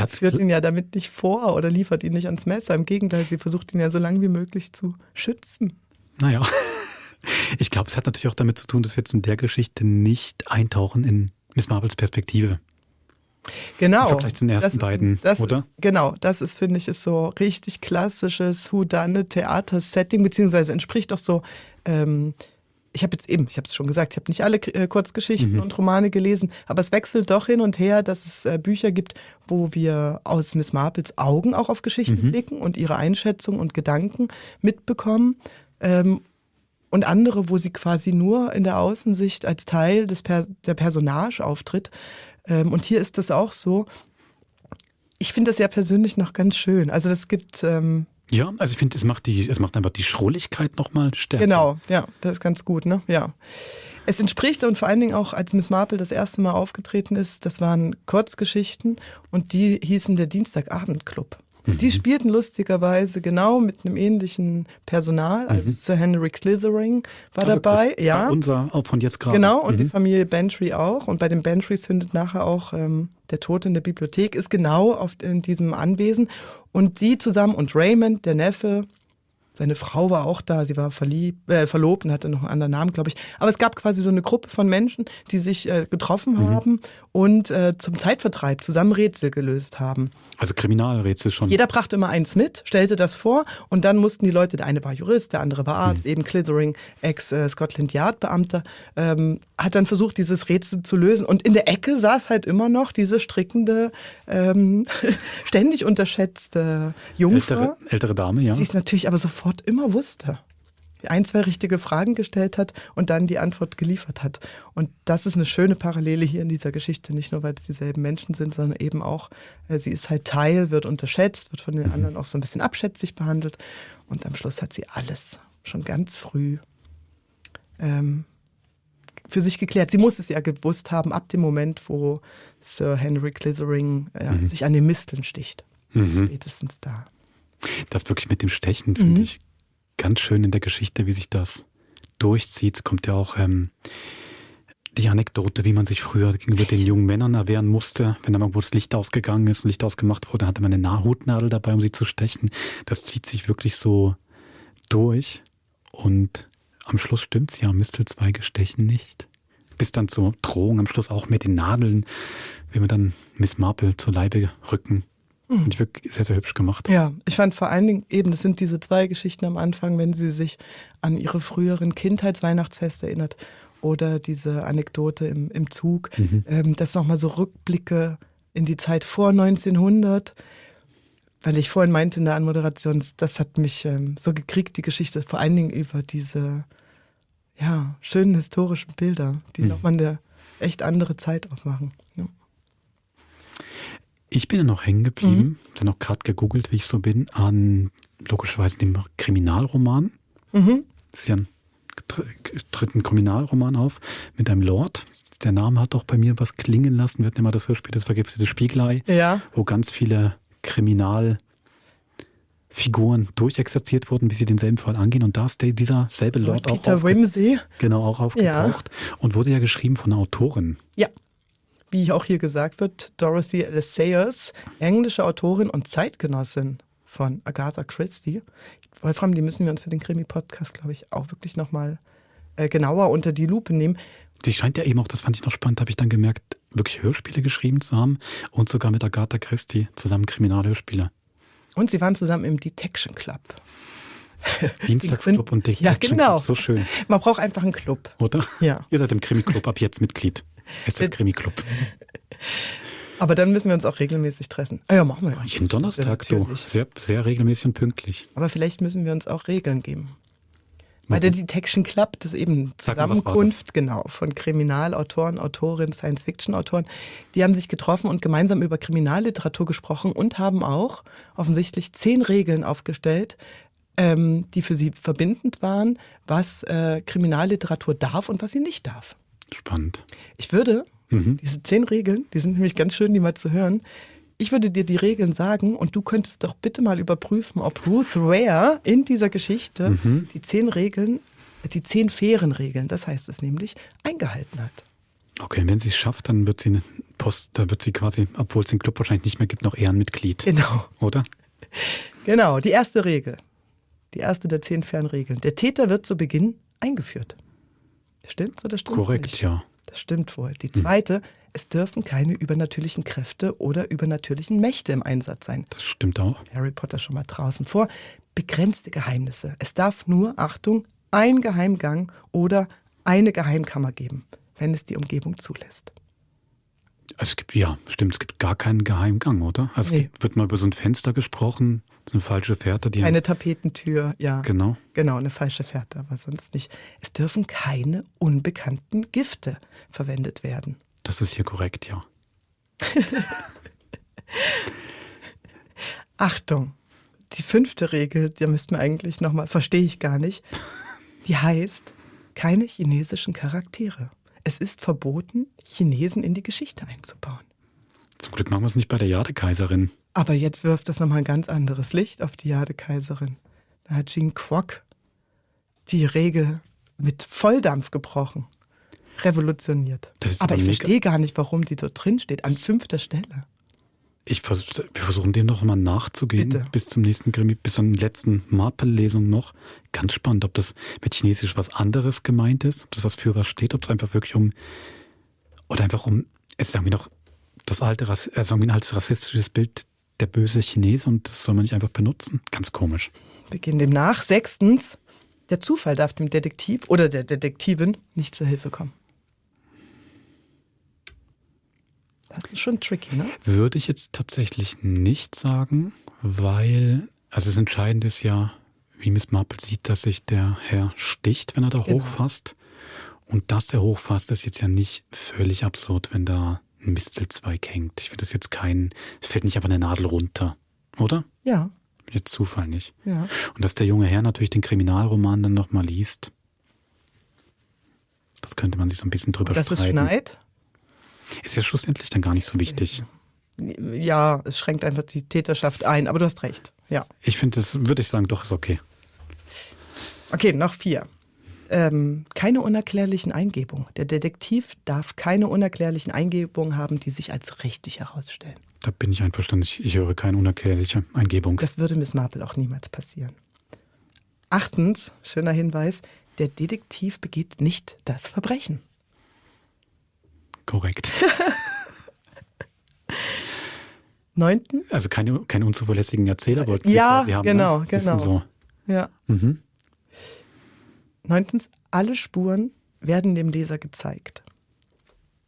Führt ihn ja damit nicht vor oder liefert ihn nicht ans Messer. Im Gegenteil, sie versucht ihn ja so lange wie möglich zu schützen. Naja. Ich glaube, es hat natürlich auch damit zu tun, dass wir jetzt in der Geschichte nicht eintauchen in Miss Marples Perspektive. Genau. Im Vergleich zu den ersten beiden, oder? Das ist, finde ich, ist so richtig klassisches Whodunit-Theater-Setting, beziehungsweise entspricht auch so, ich habe es schon gesagt, ich habe nicht alle Kurzgeschichten und Romane gelesen, aber es wechselt doch hin und her, dass es Bücher gibt, wo wir aus Miss Marples Augen auch auf Geschichten blicken und ihre Einschätzung und Gedanken mitbekommen. Und andere, wo sie quasi nur in der Außensicht als Teil der Personage auftritt. Und hier ist das auch so. Ich finde das ja persönlich noch ganz schön. Also es gibt... ja, also ich finde, es macht einfach die Schrulligkeit nochmal stärker. Genau, ja, das ist ganz gut, ne? Ja. Es entspricht und vor allen Dingen auch, als Miss Marple das erste Mal aufgetreten ist, das waren Kurzgeschichten und die hießen der Dienstagabendclub. Die spielten lustigerweise genau mit einem ähnlichen Personal, also Sir Henry Clithering war dabei. Wirklich? Ja, unser auch von jetzt gerade. Genau, und die Familie Bantry auch. Und bei den Bantrys findet nachher auch der Tod in der Bibliothek, ist genau in diesem Anwesen. Und sie zusammen und Raymond, der Neffe, seine Frau war auch da, sie war verlobt und hatte noch einen anderen Namen, glaube ich. Aber es gab quasi so eine Gruppe von Menschen, die sich getroffen haben und zum Zeitvertreib zusammen Rätsel gelöst haben. Also Kriminalrätsel schon. Jeder brachte immer eins mit, stellte das vor und dann mussten die Leute, der eine war Jurist, der andere war Arzt, eben Clithering, Ex-Scotland Yard-Beamter, hat dann versucht, dieses Rätsel zu lösen. Und in der Ecke saß halt immer noch diese strickende, ständig unterschätzte Jungfrau. Ältere Dame, ja. Sie ist natürlich aber sofort immer wusste. Ein, zwei richtige Fragen gestellt hat und dann die Antwort geliefert hat. Und das ist eine schöne Parallele hier in dieser Geschichte, nicht nur, weil es dieselben Menschen sind, sondern eben auch, sie ist halt Teil, wird unterschätzt, wird von den anderen auch so ein bisschen abschätzig behandelt. Und am Schluss hat sie alles schon ganz früh für sich geklärt. Sie muss es ja gewusst haben, ab dem Moment, wo Sir Henry Clithering sich an den Misteln sticht. Spätestens da. Das wirklich mit dem Stechen finde ich ganz schön in der Geschichte, wie sich das durchzieht. Es kommt ja auch die Anekdote, wie man sich früher gegenüber den jungen Männern erwehren musste. Wenn da irgendwo das Licht ausgegangen ist und Licht ausgemacht wurde, hatte man eine Hutnadel dabei, um sie zu stechen. Das zieht sich wirklich so durch. Und am Schluss stimmt's ja, Mistelzweige stechen nicht. Bis dann zur Drohung am Schluss auch mit den Nadeln, wie wir dann Miss Marple zur Leibe rücken. Finde ich wirklich sehr, sehr hübsch gemacht. Ja, ich fand vor allen Dingen eben, das sind diese 2 Geschichten am Anfang, wenn sie sich an ihre früheren Kindheitsweihnachtsfeste erinnert oder diese Anekdote im Zug, das nochmal so Rückblicke in die Zeit vor 1900, weil ich vorhin meinte in der Anmoderation, das hat mich so gekriegt, die Geschichte, vor allen Dingen über diese schönen historischen Bilder, die nochmal eine echt andere Zeit aufmachen. Ja. Ich bin ja noch hängen geblieben, dann noch gerade gegoogelt, wie ich so bin, an logischerweise dem Kriminalroman. Das ist ja tritt ein Kriminalroman auf mit einem Lord. Der Name hat doch bei mir was klingen lassen. Wir hatten ja mal das Hörspiel, das vergiftete Spiegelei, wo ganz viele Kriminalfiguren durchexerziert wurden, wie sie denselben Fall angehen. Und da ist dieser selbe Lord Peter Wimsey. Genau, auch aufgetaucht. Und wurde ja geschrieben von einer Autorin. Ja. Wie auch hier gesagt wird, Dorothy L. Sayers, englische Autorin und Zeitgenossin von Agatha Christie. Wolfram, die müssen wir uns für den Krimi-Podcast, glaube ich, auch wirklich nochmal genauer unter die Lupe nehmen. Sie scheint ja eben auch, das fand ich noch spannend, habe ich dann gemerkt, wirklich Hörspiele geschrieben zu haben und sogar mit Agatha Christie zusammen Kriminalhörspiele. Und sie waren zusammen im Detection Club. Dienstagsclub und Detection Club, so schön. Man braucht einfach einen Club. Oder? Ja. Ihr seid im Krimi-Club ab jetzt Mitglied. SF Krimi-Club. Aber dann müssen wir uns auch regelmäßig treffen. Ja, machen wir ja. Jeden Donnerstag, du. Sehr, sehr regelmäßig und pünktlich. Aber vielleicht müssen wir uns auch Regeln geben. Bei der Detection Club, das ist eben Zusammenkunft, genau, von Kriminalautoren, Autorinnen, Science-Fiction-Autoren. Die haben sich getroffen und gemeinsam über Kriminalliteratur gesprochen und haben auch offensichtlich 10 Regeln aufgestellt, die für sie verbindend waren, was Kriminalliteratur darf und was sie nicht darf. Spannend. Ich würde, diese 10 Regeln, die sind nämlich ganz schön, die mal zu hören, ich würde dir die Regeln sagen und du könntest doch bitte mal überprüfen, ob Ruth Ware in dieser Geschichte die 10 Regeln, die 10 fairen Regeln, das heißt es nämlich, eingehalten hat. Okay, wenn sie es schafft, dann wird sie da wird sie quasi, obwohl es den Club wahrscheinlich nicht mehr gibt, noch Ehrenmitglied. Genau. Oder? Genau, die erste Regel. Die erste der 10 fairen Regeln. Der Täter wird zu Beginn eingeführt. Stimmt's oder stimmt's Korrekt, nicht? ja. Das stimmt wohl. Die zweite, es dürfen keine übernatürlichen Kräfte oder übernatürlichen Mächte im Einsatz sein. Das stimmt auch. Harry Potter schon mal draußen vor. Begrenzte Geheimnisse. Es darf nur, Achtung, ein Geheimgang oder eine Geheimkammer geben, wenn es die Umgebung zulässt. Es gibt gar keinen Geheimgang, oder? Also Nee. Wird mal über so ein Fenster gesprochen, so eine falsche Fährte. Eine Tapetentür, ja. Genau. Genau, eine falsche Fährte, aber sonst nicht. Es dürfen keine unbekannten Gifte verwendet werden. Das ist hier korrekt, ja. Achtung, die 5. Regel, da müssten wir eigentlich nochmal, verstehe ich gar nicht, die heißt, keine chinesischen Charaktere. Es ist verboten, Chinesen in die Geschichte einzubauen. Zum Glück machen wir es nicht bei der Jadekaiserin. Aber jetzt wirft das nochmal ein ganz anderes Licht auf die Jadekaiserin. Da hat Jean Kwok die Regel mit Volldampf gebrochen, revolutioniert. Aber ich verstehe gar nicht, warum die dort drin steht, an 5. Stelle. Wir versuchen dem noch mal nachzugehen. Bitte. Bis zum nächsten Krimi, bis zur letzten Marple-Lesung noch. Ganz spannend, ob das mit Chinesisch was anderes gemeint ist, ob das was für was steht, ob es einfach wirklich es ist irgendwie noch das alte, irgendwie ein altes rassistisches Bild, der böse Chinese, und das soll man nicht einfach benutzen. Ganz komisch. Wir gehen dem nach. 6. Der Zufall darf dem Detektiv oder der Detektivin nicht zur Hilfe kommen. Das ist schon tricky, ne? Würde ich jetzt tatsächlich nicht sagen, weil, also das Entscheidende ist ja, wie Miss Marple sieht, dass sich der Herr sticht, wenn er da hochfasst. Und dass er hochfasst, ist jetzt ja nicht völlig absurd, wenn da ein Mistelzweig hängt. Ich finde das jetzt es fällt nicht einfach eine Nadel runter, oder? Ja. Jetzt Zufall nicht. Ja. Und dass der junge Herr natürlich den Kriminalroman dann nochmal liest, das könnte man sich so ein bisschen drüber streiten. Dass es schneit? Ist ja schlussendlich dann gar nicht so wichtig. Ja, es schränkt einfach die Täterschaft ein, aber du hast recht. Ja. Ich finde, das würde ich sagen, doch, ist okay. Okay, noch 4. Keine unerklärlichen Eingebungen. Der Detektiv darf keine unerklärlichen Eingebungen haben, die sich als richtig herausstellen. Da bin ich einverstanden. Ich höre keine unerklärliche Eingebung. Das würde Miss Marple auch niemals passieren. 8. Schöner Hinweis, der Detektiv begeht nicht das Verbrechen. Korrekt. 9. Also keine unzuverlässigen Erzähler wollten Sie Ja, quasi haben. genau, ne? Bisschen genau. So. Ja. 9. Alle Spuren werden dem Leser gezeigt.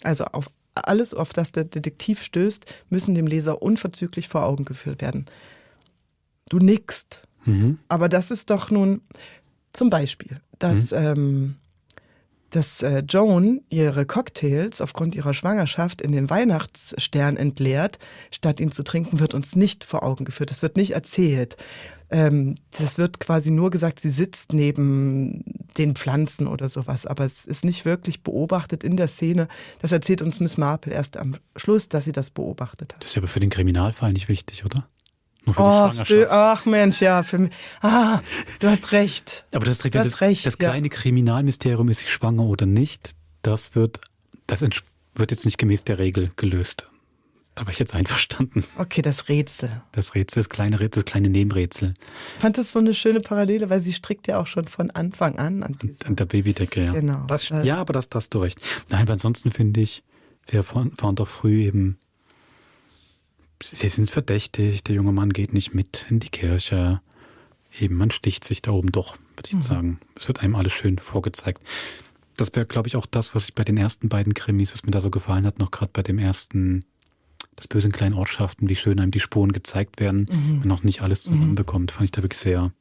Also auf alles, auf das der Detektiv stößt, müssen dem Leser unverzüglich vor Augen geführt werden. Du nickst. Aber das ist doch nun zum Beispiel, dass Joan ihre Cocktails aufgrund ihrer Schwangerschaft in den Weihnachtsstern entleert, statt ihn zu trinken, wird uns nicht vor Augen geführt. Das wird nicht erzählt. Das wird quasi nur gesagt, sie sitzt neben den Pflanzen oder sowas. Aber es ist nicht wirklich beobachtet in der Szene. Das erzählt uns Miss Marple erst am Schluss, dass sie das beobachtet hat. Das ist aber für den Kriminalfall nicht wichtig, oder? Nur für die Schwangerschaft. Ach Mensch, ja, für mich. Du hast recht. Aber das kleine Kriminalmysterium, ist sie schwanger oder nicht, das wird jetzt nicht gemäß der Regel gelöst. Da war ich jetzt einverstanden. Okay, das Rätsel. Das kleine Nebenrätsel. Ich fand das so eine schöne Parallele, weil sie strickt ja auch schon von Anfang an an der Babydecke, ja. Genau. Aber das hast du recht. Nein, aber ansonsten finde ich, wir fahren doch früh eben, sie sind verdächtig, der junge Mann geht nicht mit in die Kirche. Eben, man sticht sich da oben doch, würde ich jetzt sagen. Es wird einem alles schön vorgezeigt. Das wäre, glaube ich, auch das, was ich bei den ersten beiden Krimis, was mir da so gefallen hat, noch gerade bei dem ersten, das Böse in kleinen Ortschaften, wie schön einem die Spuren gezeigt werden und noch nicht alles zusammenbekommt, fand ich da wirklich sehr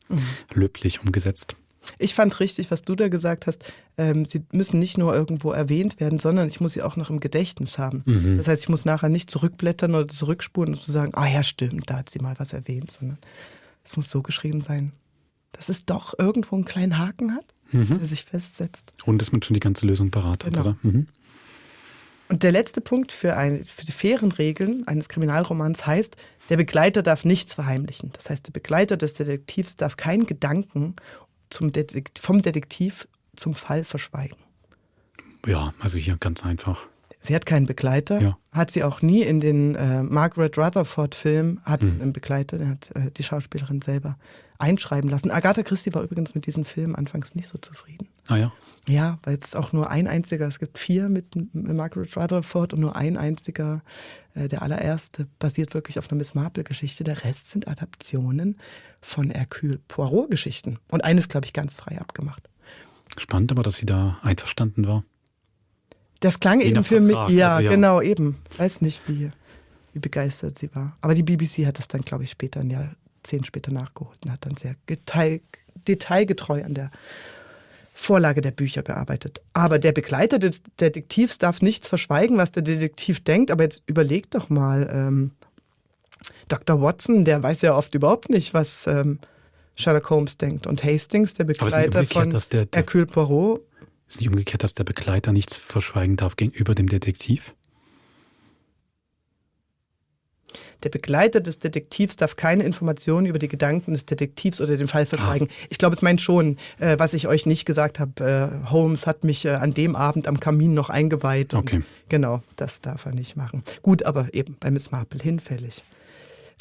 löblich umgesetzt. Ich fand richtig, was du da gesagt hast, sie müssen nicht nur irgendwo erwähnt werden, sondern ich muss sie auch noch im Gedächtnis haben. Das heißt, ich muss nachher nicht zurückblättern oder zurückspulen und zu sagen, ja stimmt, da hat sie mal was erwähnt, sondern es muss so geschrieben sein, dass es doch irgendwo einen kleinen Haken hat, der sich festsetzt. Und dass man schon die ganze Lösung parat hat, oder? Und der letzte Punkt für die fairen Regeln eines Kriminalromans heißt, der Begleiter darf nichts verheimlichen. Das heißt, der Begleiter des Detektivs darf keinen Gedanken vom Detektiv zum Fall verschweigen. Ja, also hier ganz einfach. Sie hat keinen Begleiter, hat sie auch nie in den Margaret Rutherford-Film, hat sie einen Begleiter, der hat die Schauspielerin selber einschreiben lassen. Agatha Christie war übrigens mit diesem Film anfangs nicht so zufrieden. Ah ja? Ja, weil es auch nur ein einziger, es gibt 4 mit Margaret Rutherford und nur ein einziger, der allererste, basiert wirklich auf einer Miss Marple-Geschichte. Der Rest sind Adaptionen von Hercule Poirot-Geschichten. Und eines, glaube ich, ganz frei abgemacht. Spannend aber, dass sie da einverstanden war. Das klang eben für mich, also genau, eben. Ich weiß nicht, wie begeistert sie war. Aber die BBC hat das dann, glaube ich, später, ein Jahr 10 später nachgeholt und hat dann sehr detailgetreu an der Vorlage der Bücher gearbeitet. Aber der Begleiter des Detektivs darf nichts verschweigen, was der Detektiv denkt. Aber jetzt überleg doch mal, Dr. Watson, der weiß ja oft überhaupt nicht, was Sherlock Holmes denkt. Und Hastings, der Begleiter von Hercule Poirot. Ist nicht umgekehrt, dass der Begleiter nichts verschweigen darf gegenüber dem Detektiv? Der Begleiter des Detektivs darf keine Informationen über die Gedanken des Detektivs oder den Fall verschweigen. Ich glaube, es meint schon, was ich euch nicht gesagt habe. Holmes hat mich an dem Abend am Kamin noch eingeweiht. Okay. Und genau, das darf er nicht machen. Gut, aber eben bei Miss Marple hinfällig.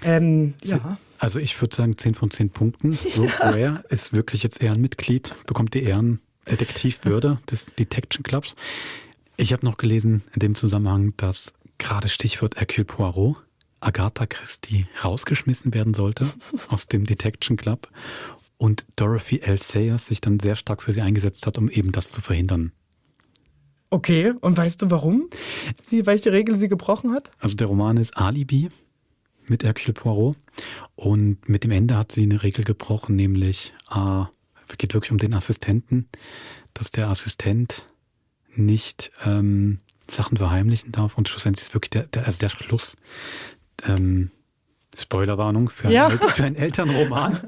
Ja. Also ich würde sagen 10 von 10 Punkten. Ruth Ware ist wirklich jetzt Ehrenmitglied, bekommt die Ehrendetektivwürde des Detection Clubs. Ich habe noch gelesen in dem Zusammenhang, dass gerade Stichwort Hercule Poirot Agatha Christie rausgeschmissen werden sollte aus dem Detection Club und Dorothy L. Sayers sich dann sehr stark für sie eingesetzt hat, um eben das zu verhindern. Okay, und weißt du warum? Welche Regel sie gebrochen hat? Also der Roman ist Alibi mit Hercule Poirot und mit dem Ende hat sie eine Regel gebrochen, nämlich es geht wirklich um den Assistenten, dass der Assistent nicht Sachen verheimlichen darf und schlussendlich ist wirklich der Schluss. Spoilerwarnung für einen Elternroman.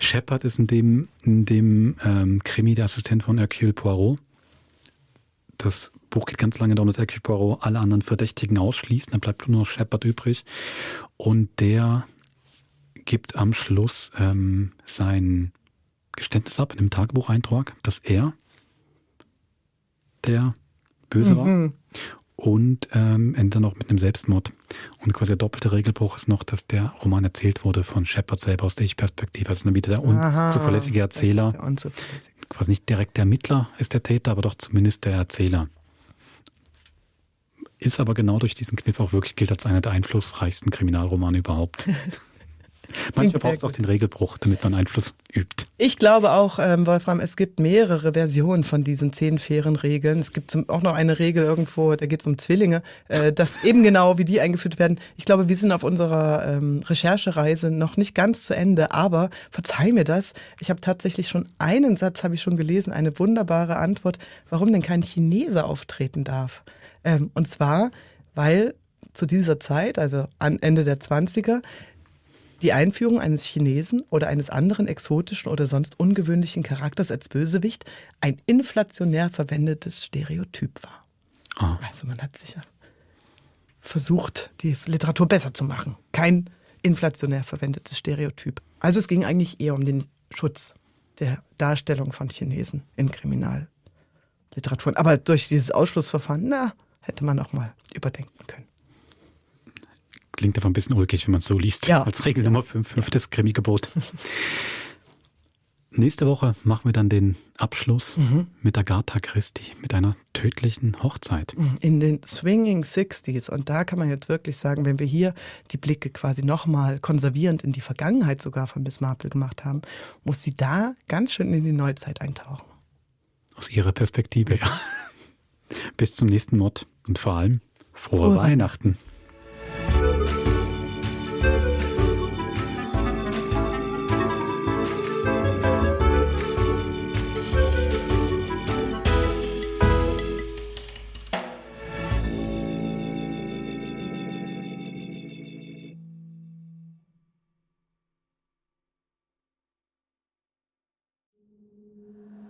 Shepard ist in dem Krimi der Assistent von Hercule Poirot. Das Buch geht ganz lange darum, dass Hercule Poirot alle anderen Verdächtigen ausschließt. Dann bleibt nur noch Shepard übrig. Und der gibt am Schluss sein Geständnis ab in einem Tagebucheintrag, dass er der Böse war. Und endet dann noch mit einem Selbstmord. Und quasi der doppelte Regelbruch ist noch, dass der Roman erzählt wurde von Shepard selber aus der Ich-Perspektive. Also dann wieder der unzuverlässige Erzähler. Quasi nicht direkt der Ermittler ist der Täter, aber doch zumindest der Erzähler. ist aber genau durch diesen Kniff auch wirklich gilt als einer der einflussreichsten Kriminalromane überhaupt. Manchmal braucht es auch den Regelbruch, damit man Einfluss übt. Ich glaube auch, Wolfram, es gibt mehrere Versionen von diesen 10 fairen Regeln. Es gibt auch noch eine Regel irgendwo, da geht es um Zwillinge, dass eben genau wie die eingeführt werden. Ich glaube, wir sind auf unserer Recherchereise noch nicht ganz zu Ende, aber verzeih mir das, ich habe tatsächlich schon einen Satz, habe ich schon gelesen, eine wunderbare Antwort, warum denn kein Chinese auftreten darf. Und zwar, weil zu dieser Zeit, also an Ende der 20er, die Einführung eines Chinesen oder eines anderen exotischen oder sonst ungewöhnlichen Charakters als Bösewicht ein inflationär verwendetes Stereotyp war. Oh. Also man hat sich ja versucht, die Literatur besser zu machen. Kein inflationär verwendetes Stereotyp. Also es ging eigentlich eher um den Schutz der Darstellung von Chinesen in Kriminalliteraturen. Aber durch dieses Ausschlussverfahren, hätte man auch mal überdenken können. Klingt aber ein bisschen ulkig, wenn man es so liest. Ja. Als Regel Nummer 5, 5. Krimi-Gebot. Nächste Woche machen wir dann den Abschluss mit Agatha Christie, mit einer tödlichen Hochzeit. In den Swinging 60s. Und da kann man jetzt wirklich sagen, wenn wir hier die Blicke quasi nochmal konservierend in die Vergangenheit sogar von Miss Marple gemacht haben, muss sie da ganz schön in die Neuzeit eintauchen. Aus ihrer Perspektive, ja. Bis zum nächsten Mord und vor allem frohe Weihnachten.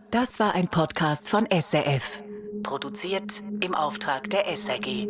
Das war ein Podcast von SRF. Produziert im Auftrag der SRG.